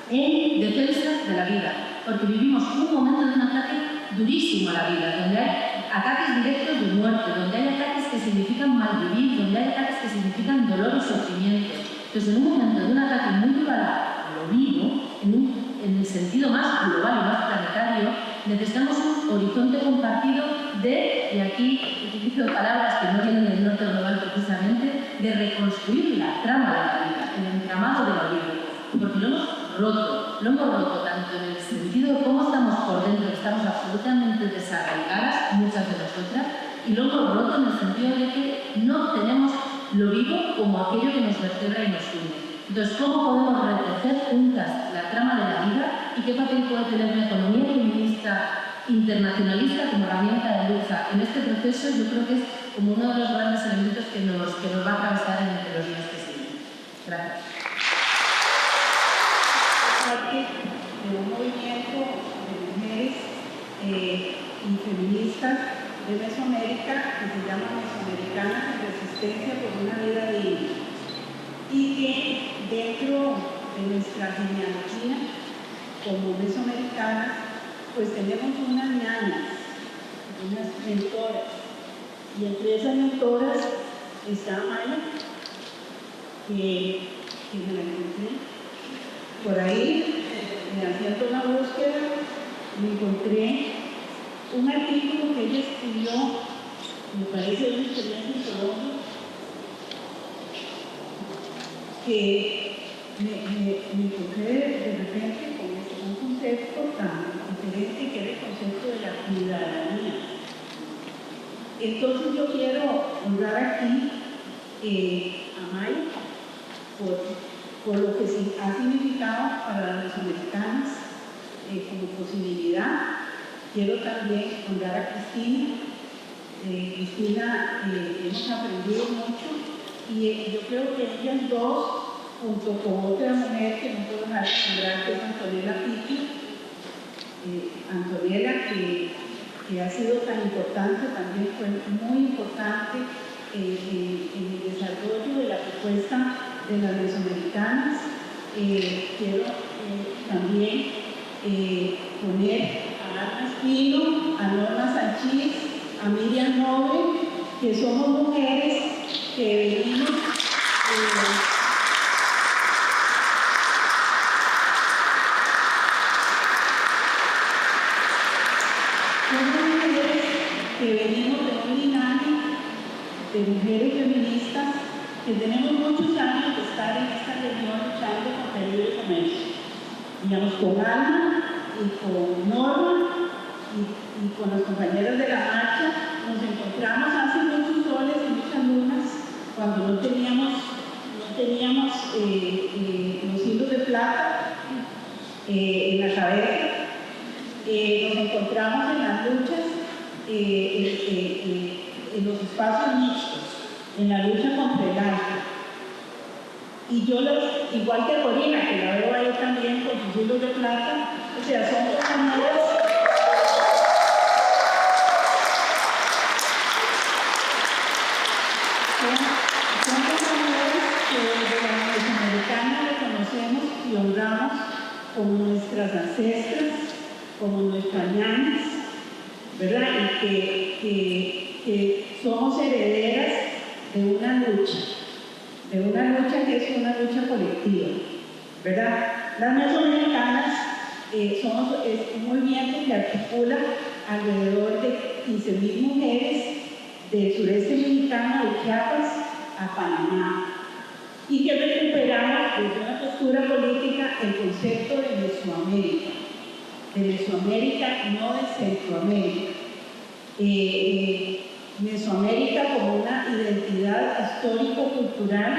en defensa de la vida. Porque vivimos un momento de un ataque durísimo a la vida, donde hay ataques directos de muerte, donde hay ataques que significan malvivir, donde hay ataques que significan dolor y sufrimiento. Entonces, en un momento de un ataque muy duro a lo vivo, en el sentido más global y más planetario, necesitamos un horizonte compartido y aquí utilizo palabras que no vienen del norte global precisamente, de reconstruir la trama de la vida, el entramado de la vida, porque lo hemos roto tanto en el sentido de cómo estamos por dentro, estamos absolutamente desarraigadas, muchas de nosotras, y lo hemos roto en el sentido de que no tenemos lo vivo como aquello que nos vertebra y nos une. Entonces, ¿cómo podemos retejer juntas la trama de la vida y qué papel puede tener una economía feminista internacionalista como herramienta de lucha? En este proceso yo creo que es como uno de los grandes elementos que nos va a atravesar en los días que siguen. Gracias. Parte de un movimiento de mujeres y feministas de Mesoamérica que se llama Mesoamericanas en Resistencia por una Vida Digna, y que dentro de nuestra genealogía como mesoamericanas pues tenemos unas ñañas, unas mentoras, y entre esas mentoras está Maya, que me la encontré por ahí, haciendo una búsqueda, me encontré un artículo que ella escribió, me parece una experiencia en Colombia, que me encontré de repente con un concepto tan diferente que era el concepto de la ciudadanía. Entonces yo quiero honrar aquí a Maya por lo que ha significado para las mesoamericanas como posibilidad. Quiero también honrar a Cristina. Cristina, hemos aprendido mucho y yo creo que ellas dos, junto con otra mujer que no puedo dejar de nombrar, que es Antonella Pitti, Antonella, que ha sido tan importante, también fue muy importante en el desarrollo de la propuesta de las mesoamericanas. Quiero también poner a Ana Espino, a Norma Sanchís, a Miriam Nobre, que somos mujeres que venimos de un linaje de mujeres feministas que tenemos muchos años de estar en esta región luchando contra el libre comercio. Digamos, con Alma y con Norma y con las compañeras de la marcha, nos encontramos hace muchos soles y muchas lunas, cuando no teníamos los hilos de plata en la cabeza. Nos encontramos en las luchas, en los espacios mixtos, en la lucha contra el alcohol. Y yo, igual que Corina, que la veo ahí también con sus hilos de plata, o sea, son compañeras que desde la mesoamericana reconocemos y honramos como nuestras ancestras, como nuestras ñañas, ¿verdad? Y que somos herederas de una lucha que es una lucha colectiva, ¿verdad? Las mesoamericanas somos un movimiento que articula alrededor de 15.000 mujeres del sureste mexicano, de Chiapas a Panamá, y que recuperamos desde una postura política el concepto de Mesoamérica, no de Centroamérica. Mesoamérica como una identidad cultural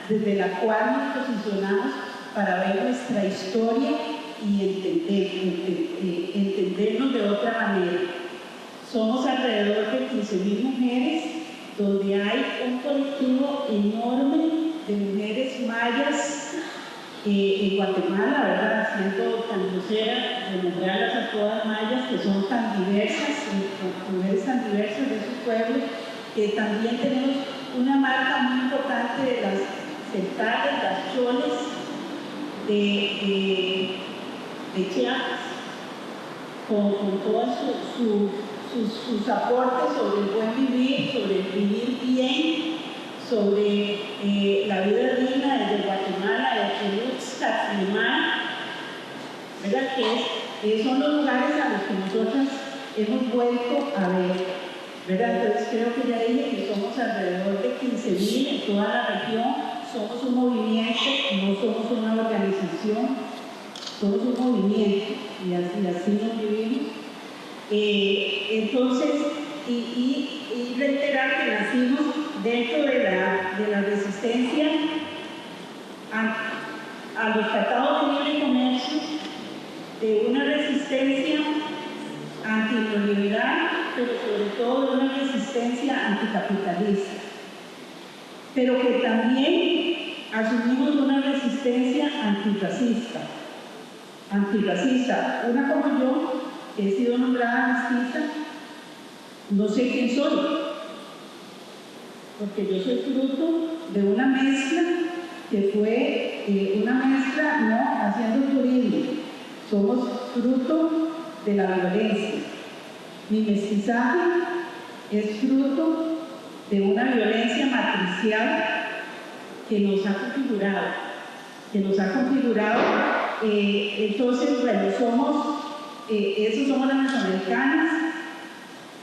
desde la cual nos posicionamos para ver nuestra historia y entendernos de otra manera. Somos alrededor de 15.000 mujeres, donde hay un colectivo enorme de mujeres mayas en Guatemala, ¿verdad? Siendo tan grosera de nombrarlas a todas mayas, que son tan diversas, mujeres tan diversas de su pueblo, que también tenemos una marca muy importante de las centrales, las choles de Chiapas, con todos sus aportes sobre el buen vivir, sobre el vivir bien, sobre la vida digna desde Guatemala, desde Uxcat, ¿verdad? Que son los lugares a los que nosotras hemos vuelto a ver, ¿verdad? Entonces creo que ya dije que somos alrededor de 15.000 en toda la región, somos un movimiento, no somos una organización, somos un movimiento y así nos vivimos. Entonces, y reiterar que nacimos dentro de la resistencia a los tratados de libre comercio, de una resistencia antineoliberal, pero sobre todo de una resistencia anticapitalista, pero que también asumimos una resistencia antirracista. Una como yo, que he sido nombrada mestiza, no sé quién soy, porque yo soy fruto de una mezcla que fue una mezcla no haciendo turismo, somos fruto de la violencia. Mi mestizaje es fruto de una violencia matricial que nos ha configurado. Entonces, bueno, esos somos las mesoamericanas.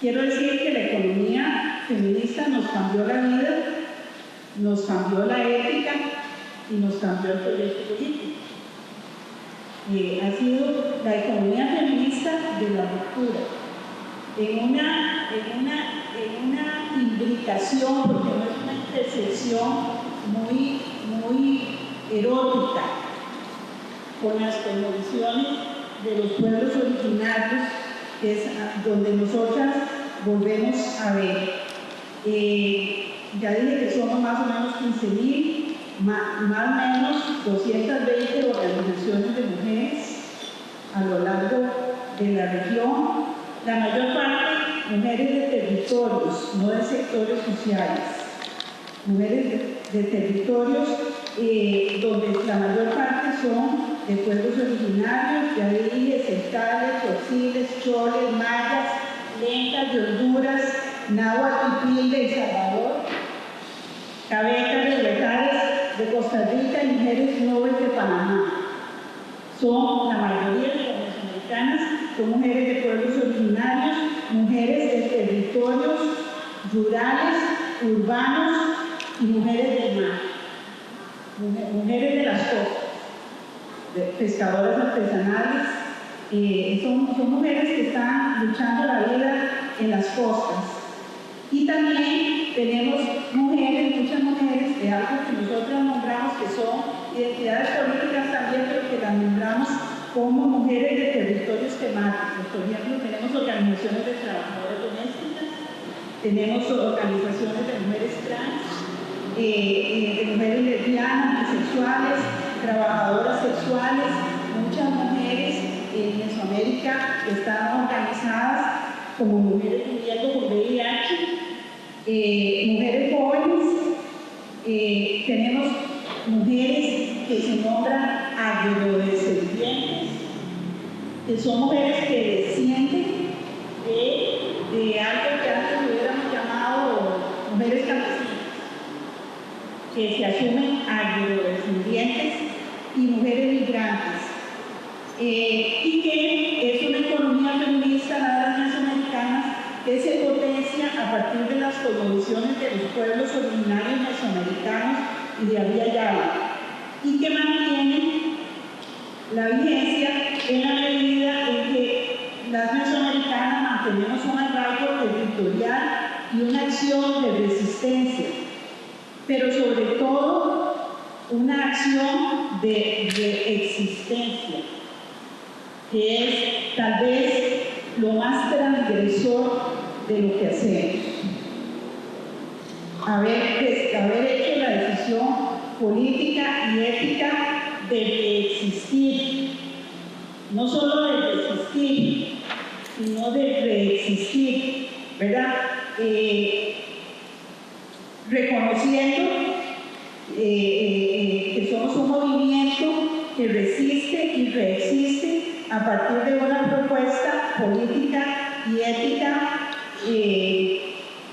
Quiero decir que la economía feminista nos cambió la vida, nos cambió la ética y nos cambió el proyecto político. Ha sido la economía feminista de la ruptura, en una imbricación, porque no es una intersección muy erótica con las cosmovisiones de los pueblos originarios, que es donde nosotras volvemos a ver. Ya dije que somos más o menos 15.000, más o menos 220 organizaciones de mujeres a lo largo de la región, la mayor parte mujeres de territorios, no de sectores sociales, mujeres de territorios donde la mayor parte son de pueblos originarios, ya dije, centrales, toriles, choles, mayas, lencas de Honduras, náhuatl y pil de El Salvador, cabecas de Bejares de Costa Rica y mujeres nobles de Panamá. Son la mayoría de las mesoamericanas, son mujeres de pueblos originarios, mujeres de territorios rurales, urbanos y mujeres del mar, mujeres de las costas, de pescadoras artesanales. Son mujeres que están luchando la vida en las costas. Y también tenemos mujeres, muchas mujeres, de algo que nosotros nombramos que son identidades políticas también, pero que las nombramos como mujeres de territorios temáticos. Por ejemplo, tenemos organizaciones de trabajadoras domésticas, tenemos organizaciones de mujeres trans, de mujeres lesbianas, bisexuales, trabajadoras sexuales, muchas mujeres en Mesoamérica están organizadas como mujeres viviendo con VIH, mujeres jóvenes, tenemos mujeres que se nombran agrodescendientes, que son mujeres que descienden de algo que antes hubiéramos llamado mujeres campesinas, que se asumen agrodescendientes y mujeres migrantes, y que es una economía feminista, la de las mesoamericanas, que se potencia a partir de las cosmovisiones de los pueblos originarios mesoamericanos y de Abya Yala, y que mantiene la vigencia en la medida en que las mesoamericanas mantenemos un arraigo territorial y una acción de resistencia, pero sobre todo una acción de existencia, que es tal vez lo más transgresor de lo que hacemos. Haber hecho la decisión política y ética de existir, no solo de existir, sino de reexistir, ¿verdad? Reconociendo que somos un movimiento que resiste y reexiste a partir de una propuesta política y ética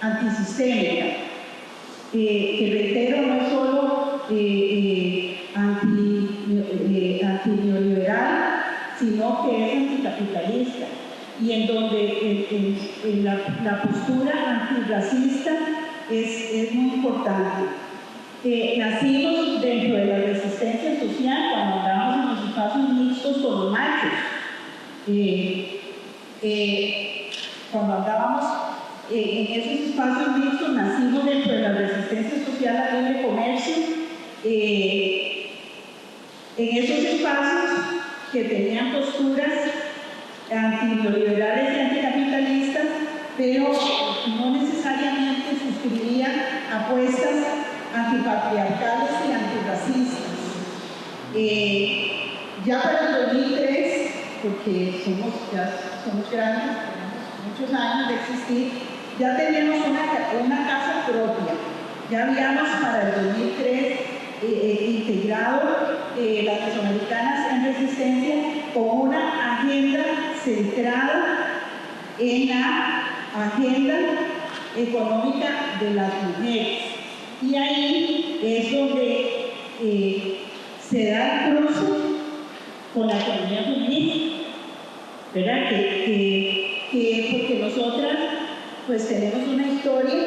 antisistémica, que reitero, no es solo antineoliberal, sino que es anticapitalista, y en donde la postura antirracista es muy importante. Nacimos dentro de la resistencia social cuando andábamos en los espacios mixtos con los machos. Cuando andábamos en esos espacios mixtos, nacimos dentro de la resistencia social al libre comercio. En esos espacios que tenían posturas antineoliberales y anticapitalistas, pero no necesariamente suscribían apuestas antipatriarcales y antirracistas. Ya para el 2003, porque ya somos grandes, tenemos muchos años de existir, ya teníamos una casa propia. Ya habíamos para el 2003 integrado las mesoamericanas en resistencia con una agenda centrada en la agenda económica de las mujeres. Y ahí es donde se da el cruce con la economía feminista, ¿verdad? Porque nosotras pues tenemos una historia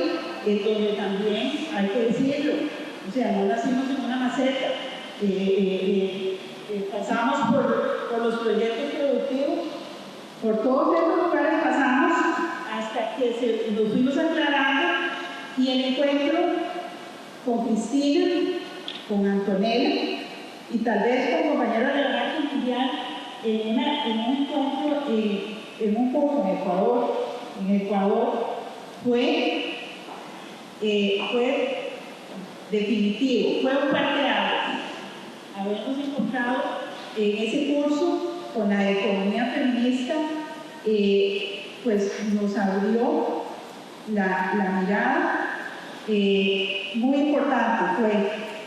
en donde también hay que decirlo, o sea, no nacimos en una maceta, pasamos por los proyectos productivos, por todos estos lugares pasamos hasta que nos fuimos aclarando, y el encuentro con Cristina, con Antonella y tal vez con compañeros de la Banca Mundial en un encuentro en un foro en Ecuador. En Ecuador fue definitivo, fue un parteaguas. Habernos encontrado en ese curso con la economía feminista, pues nos abrió la mirada. Muy importante fue,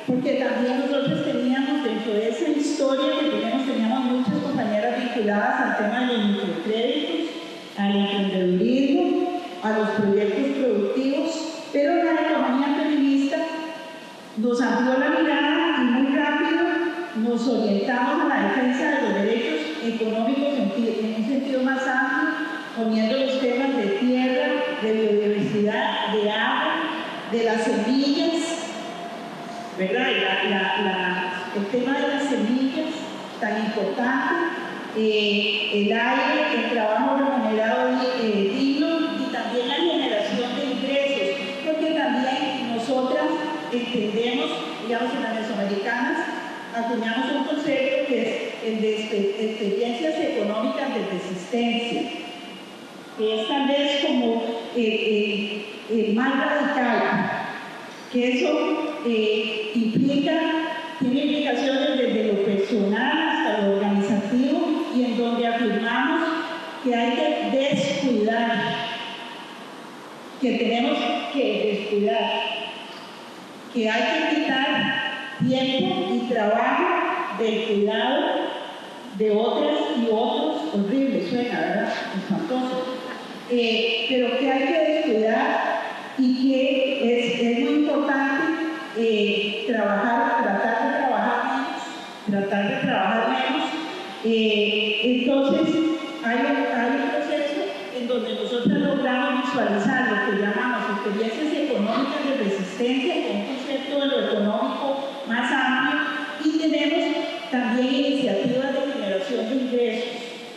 porque también nosotros teníamos dentro de esa historia que teníamos muchas compañeras vinculadas al tema de los microcréditos, al emprendedurismo, a los proyectos productivos, pero la economía feminista nos amplió la mirada y muy rápido nos orientamos a la defensa de los derechos económicos en un sentido más amplio, poniendo los temas de tierra, de biodiversidad, de agua, de las semillas, ¿verdad? El tema de las semillas, tan importante, el aire, el trabajo remunerado digno, y también la generación de ingresos, porque también nosotras entendemos, digamos, en las mesoamericanas, acuñamos un concepto que es el de experiencias económicas de resistencia, que es tal vez como el más radical, que eso tiene implicaciones desde lo personal hasta lo organizativo, y en donde afirmamos que hay que descuidar, que tenemos que descuidar, que hay que quitar tiempo y trabajo del cuidado de otras y otros. Horrible suena, ¿verdad? Espantoso. Pero que hay que descuidar, y que es muy importante tratar de trabajar menos. Entonces, hay un proceso en donde nosotros logramos visualizar lo que llamamos experiencias económicas de resistencia, con un concepto de lo económico más amplio, y tenemos también iniciativas de generación de ingresos.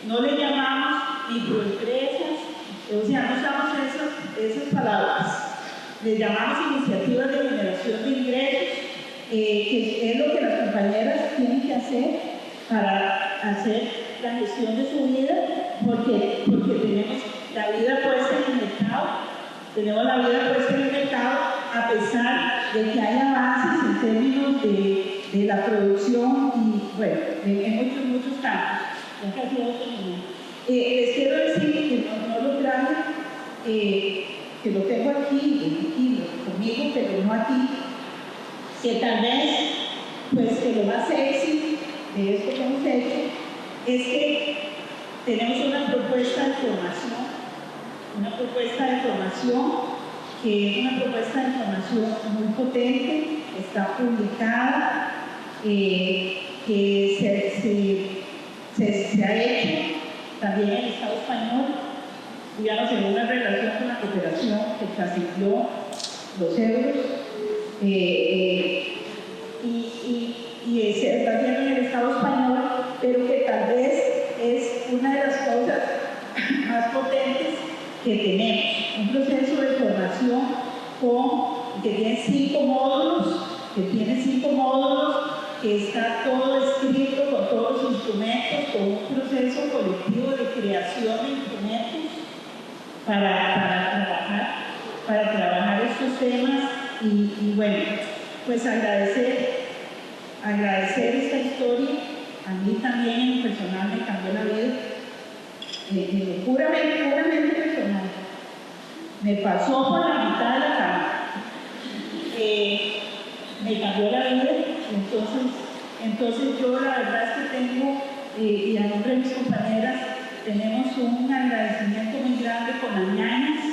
No le llamamos microempresas, o sea, no usamos esas le llamamos iniciativas de generación de ingresos, que es lo que las compañeras tienen que hacer para hacer la gestión de su vida, porque tenemos la vida puesta en el mercado, a pesar de que hay avances en términos de la producción y, bueno, en muchos campos. Ya casi voy a terminar. Les quiero decir que no lograron, que lo tengo aquí conmigo, pero no aquí, que tal vez, pues que lo más sexy de esto que hemos hecho es que tenemos una propuesta de formación, que es una propuesta de información muy potente, está publicada, que se ha hecho también en el Estado español, digamos, en una relación con la cooperación que trascendió los euros, y se está haciendo en el Estado español, pero que tal vez es una de las cosas más potentes que tenemos. Un proceso de formación que tiene 5 módulos, que está todo escrito con todos los instrumentos, con un proceso colectivo de creación de instrumentos para trabajar estos temas y bueno, pues agradecer esta historia. A mí también en lo personal me cambió la vida, puramente personal. Me pasó por la mitad de la cama, me cambió la vida, entonces yo la verdad es que tengo, y a nombre de mis compañeras, tenemos un agradecimiento muy grande con las ñañas,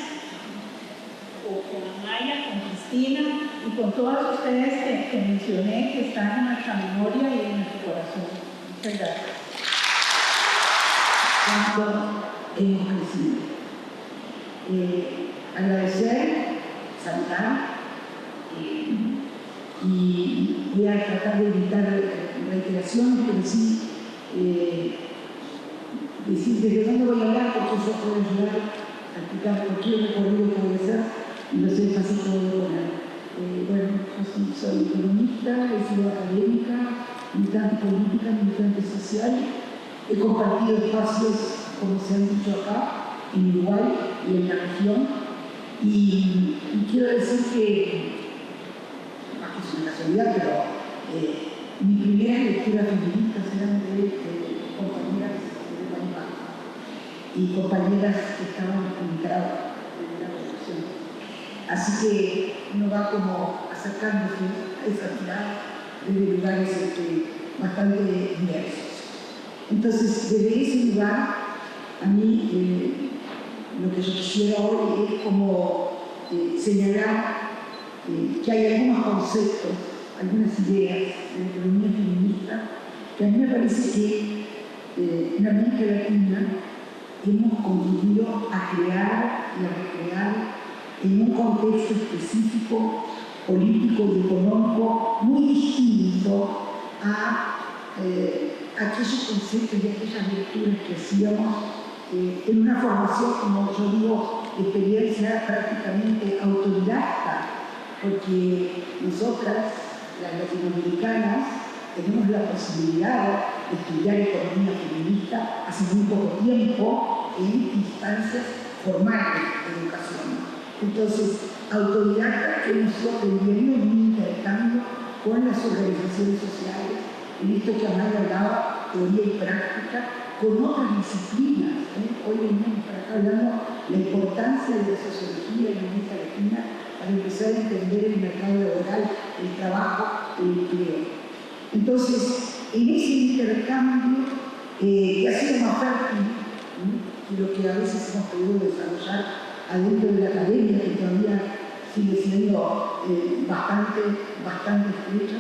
con Amaya, con Cristina y con todas ustedes que mencioné, que están en nuestra memoria y en nuestro corazón. Muchas gracias. Cuánto hemos crecido. Agradecer, saludar, y voy a tratar de evitar reiteraciones, pero sí decir desde dónde voy a hablar, porque eso puede ayudar a explicar cualquier recorrido que voy a hacer y lo sé fácil de poner. Bueno, yo soy economista, he sido académica, militante política, militante social, he compartido espacios, como se han dicho acá, en Uruguay y en la región. Y quiero decir que, más que es una casualidad, pero mi primera lectura feminista eran de compañeras de Guaymas y compañeras que estaban en Nicaragua en la revolución. Así que uno va como acercándose a esa mirada desde lugares bastante diversos. Entonces, desde ese lugar, a mí lo que yo quisiera hoy es como señalar que hay algunos conceptos, algunas ideas de la economía feminista que a mí me parece que en América Latina hemos contribuido a crear y a recrear en un contexto específico, político y económico muy distinto a aquellos conceptos y aquellas lecturas que hacíamos en una formación, como yo digo, de experiencia prácticamente autodidacta, porque nosotras, las latinoamericanas, tenemos la posibilidad de estudiar economía feminista hace muy poco tiempo en instancias formales de educación. Entonces, autodidacta que hemos ido aprendiendo en un intercambio con las organizaciones sociales, en esto que Amaya hablaba, teoría y práctica, con otras disciplinas. Hoy venimos para acá hablando de la importancia de la sociología en América Latina para empezar a entender el mercado laboral, el trabajo, el empleo. Entonces, en ese intercambio que ha sido más fértil que lo que a veces hemos podido desarrollar adentro de la academia, que todavía sigue siendo bastante estrecha,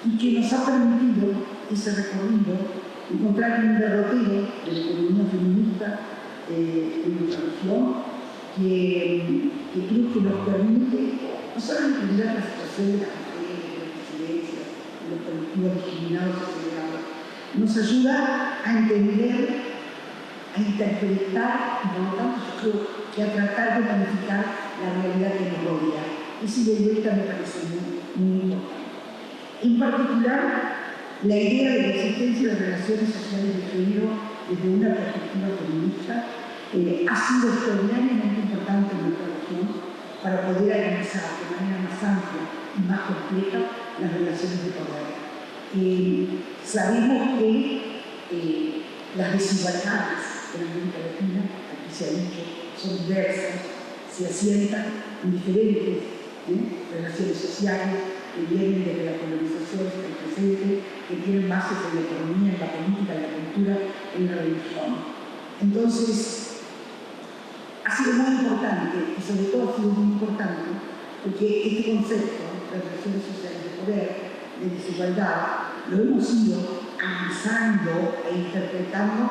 y que nos ha permitido ese recorrido encontrar un derrotero de la economía feminista en nuestra región que creo que nos permite no solo entender la situación de las mujeres, de las disidencias, de los colectivos discriminados y segregados, nos ayuda a entender, a interpretar y por lo tanto yo creo que a tratar de planificar la realidad que nos rodea. esa ida y vuelta me parece muy importante. En particular, la idea de la existencia de relaciones sociales de género desde una perspectiva feminista ha sido extraordinariamente importante en nuestra región para poder analizar de manera más amplia y más compleja las relaciones de poder. Sabemos que las desigualdades en América Latina, aquí se ha dicho, son diversas, se asientan en diferentes relaciones sociales que vienen desde la colonización hasta el presente, que tienen bases en la economía, en la política, en la cultura, en la religión. Entonces, ha sido muy importante, y sobre todo ha sido muy importante, porque este concepto de relaciones sociales de poder, de desigualdad, lo hemos ido analizando e interpretando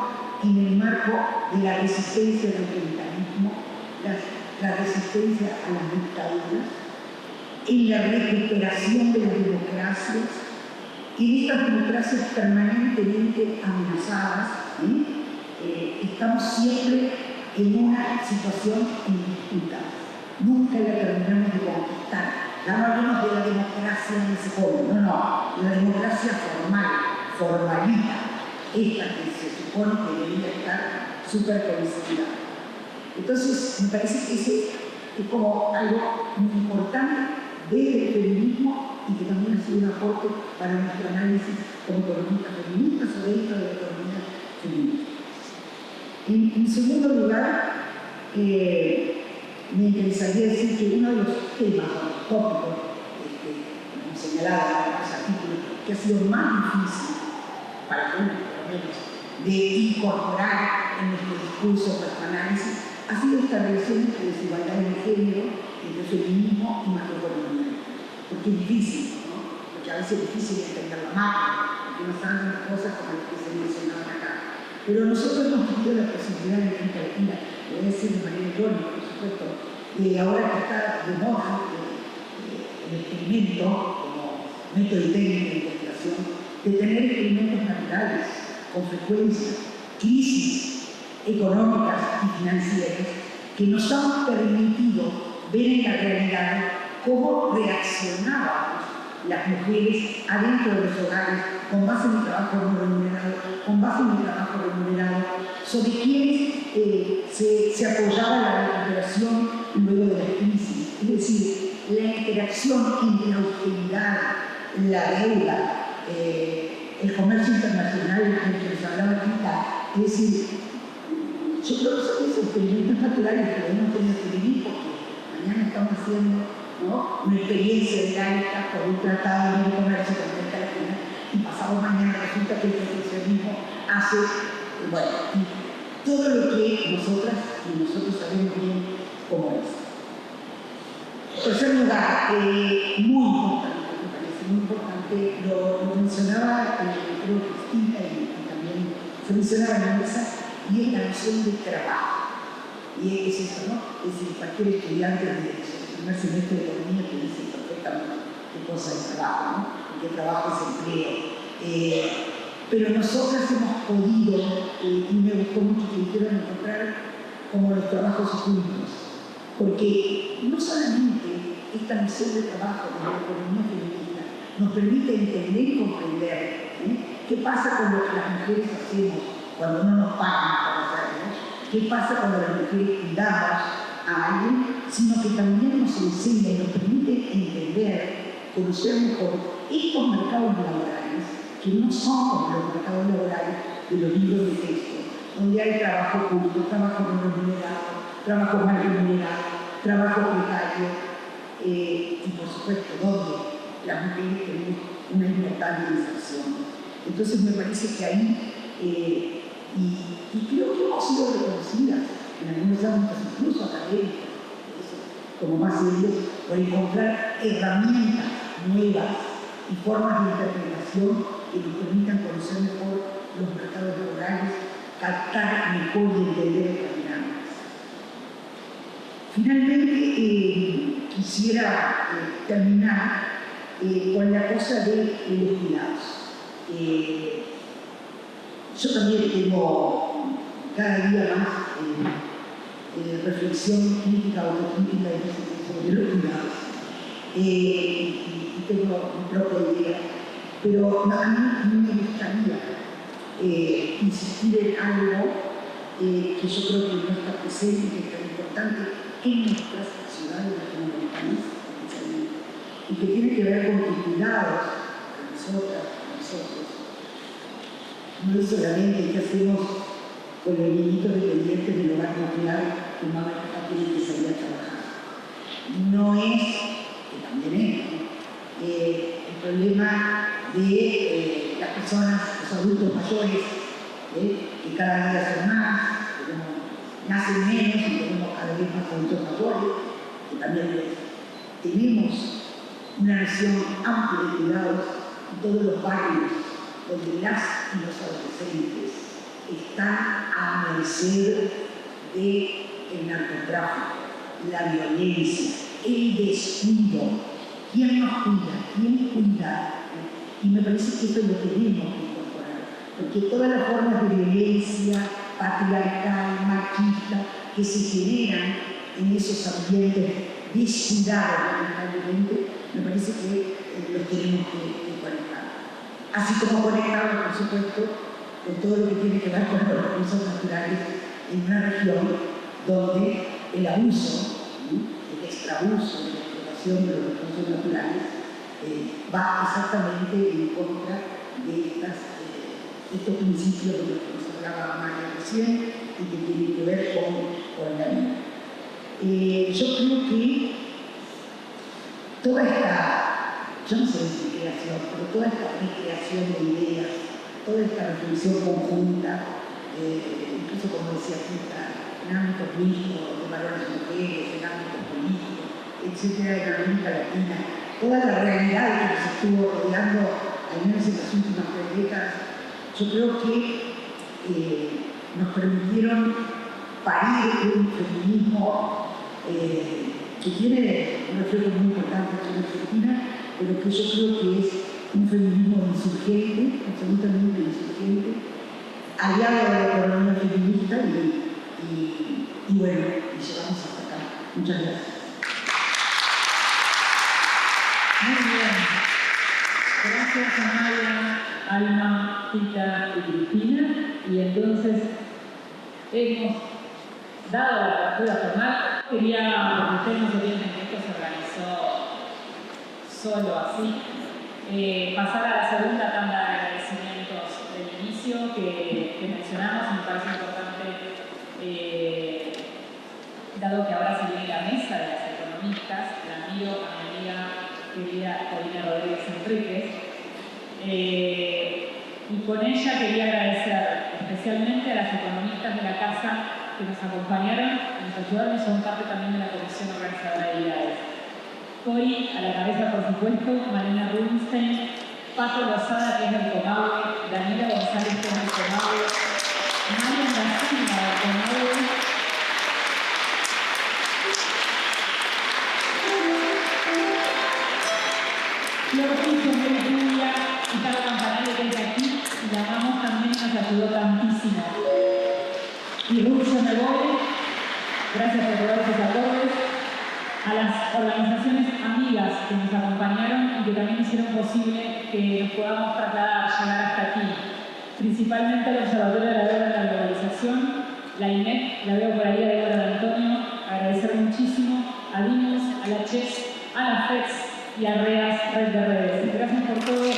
en el marco de la resistencia al autoritarismo, la resistencia a las dictaduras, en la recuperación de las democracias, y en estas democracias permanentemente amenazadas, estamos siempre en una situación en disputa. Nunca la terminamos de conquistar. Ya no hablamos de la democracia en ese fondo, no, la democracia formalita, esta que se supone que debería estar súper consolidada. Entonces, me parece que ese es como algo muy importante desde el feminismo y que también ha sido un aporte para nuestro análisis como economistas feministas o dentro de la economía feminista. En segundo lugar, me interesaría decir que uno de los temas o los tópicos, como señalaba en los artículos, que ha sido más difícil para uno, por lo menos, de incorporar en nuestro discurso, nuestro análisis, ha sido esta relación entre desigualdad de género, entre feminismo y macroeconomía. Porque es difícil, ¿no? Porque a veces es difícil entender la macro, porque no saben las cosas como las que se mencionaban acá. Pero nosotros hemos tenido la posibilidad en América Latina, lo voy a decir de manera irónica, por supuesto, ahora que está de moda el experimento como método técnico de investigación, de tener experimentos naturales con frecuencia, crisis económicas y financieras que nos han permitido ver en la realidad cómo reaccionábamos las mujeres adentro de los hogares con base en el trabajo no remunerado, con base en el trabajo remunerado, sobre quienes se apoyaba la recuperación luego de la crisis. Es decir, la interacción entre la austeridad, la deuda, el comercio internacional del que les hablaba ahorita, es decir, yo creo que son esos experimentos naturales que debemos tener que vivir porque mañana estamos haciendo, ¿no?, una experiencia dinámica por un tratado de libre comercio con América Latina y pasado mañana resulta que el proteccionismo hace, bueno, todo lo que nosotras y nosotros sabemos bien cómo es. En tercer lugar, muy importante, me parece muy importante, lo mencionaba creo Cristina y también se mencionaba en la mesa, y es la noción de trabajo. Y es eso, ¿no? Es decir, cualquier estudiante de primer semestre de economía que dice perfectamente qué cosa es trabajo, ¿no? Y qué trabajo es empleo. Pero nosotras hemos podido, y me gustó mucho que hicieron encontrar como los trabajos ocultos, porque no solamente esta noción de trabajo de la economía feminista nos permite entender y comprender qué pasa con lo que las mujeres hacemos cuando no nos pagan para hacerlo, qué pasa cuando las mujeres cuidamos a alguien, sino que también nos enseña y nos permite entender, conocer mejor estos mercados laborales, que no son como los mercados laborales de los libros de texto, donde hay trabajo oculto, trabajo no remunerado, trabajo mal remunerado, trabajo precario, y por supuesto, donde las mujeres tenemos una importante inserción. Entonces me parece que ahí y creo que hemos sido reconocidas en algunos ámbitos, incluso académicos, como más serios, por encontrar herramientas nuevas y formas de interpretación que nos permitan conocer mejor los mercados laborales, captar mejor y entender las dinámicas. Finalmente, quisiera terminar con la cosa de los cuidados. Yo también tengo cada día más reflexión crítica, autocrítica sobre los cuidados. y tengo mi propia idea, pero a mí me gustaría insistir en algo que yo creo que no está presente y que es tan importante en nuestras ciudades latinoamericanas, especialmente, y que tiene que ver con los cuidados de nosotras, nosotros. No es solamente qué hacemos con los niñitos dependientes del hogar nuclear que mamá y papá tienen que salir a trabajar. No es, que también es, el problema de las personas, los adultos mayores, que cada día son más, que nacen menos y tenemos cada vez más adultos mayores, que también tenemos una nación amplia de cuidados en todos los barrios donde las y los adolescentes están a merced del narcotráfico, la violencia, el descuido. ¿Quién nos cuida? ¿Quién cuida? Y me parece que eso lo tenemos que incorporar, porque todas las formas de violencia patriarcal, machista, que se generan en esos ambientes descuidados lamentablemente, me parece que los tenemos que conectar. Así como conectarlos, por supuesto, con todo lo que tiene que ver con los recursos naturales en una región donde el abuso, el extraabuso, de la explotación de los recursos naturales va exactamente en contra de estos principios de los que nos hablaba María recién y que tienen que ver con la vida. Yo creo que toda esta, yo no sé si creación, pero toda esta recreación de ideas, toda esta reflexión conjunta, incluso como decía Tita, en ámbitos mixtos, de valores mujeres, en ámbitos políticos, etcétera, en América Latina, toda la realidad que nos estuvo rodeando, al menos en las últimas 3 décadas, yo creo que nos permitieron parir un feminismo que tiene un reflejo muy importante aquí en Argentina, pero que yo creo que es un feminismo insurgente, absolutamente insurgente, aliado de la economía feminista y bueno, y llegamos hasta acá. Muchas gracias. Muy bien. Gracias a María, Alma, Tita y Cristina. Y entonces hemos dado la apertura formal. Quería, porque ustedes no se piensen que esto se organizó solo así, pasar a la segunda tanda de agradecimientos del inicio que mencionamos. Me parece importante, dado que ahora se viene la mesa de las economistas, la miro a mi amiga querida Corina Rodríguez Enríquez, y con ella quería agradecer especialmente a las economistas de la casa que nos acompañaron y nos ayudaron y son parte también de la comisión organizadora de IAES. Cori, a la cabeza por supuesto, Marina Rubinstein, Paco Lozada, que es del Comahue, Daniela González, que es del Comahue, Marian da Silva, del Comahue, Flor Piso, muy Julia, y Carlos Campanale, que es de aquí, y la amamos también, nos ayudó tantísimo. Y Ruth Meboy, gracias por todos sus aportes, a las organizaciones amigas que nos acompañaron y que también hicieron posible que nos podamos trasladar, llegar hasta aquí, principalmente al Observatorio de la Guerra de la Globalización, la INEP, la veo por ahí, a Débora de Antonio, agradecer muchísimo a Dinos, a la CHES, a la FEX y a REAS, Red de Redes. Gracias por todo.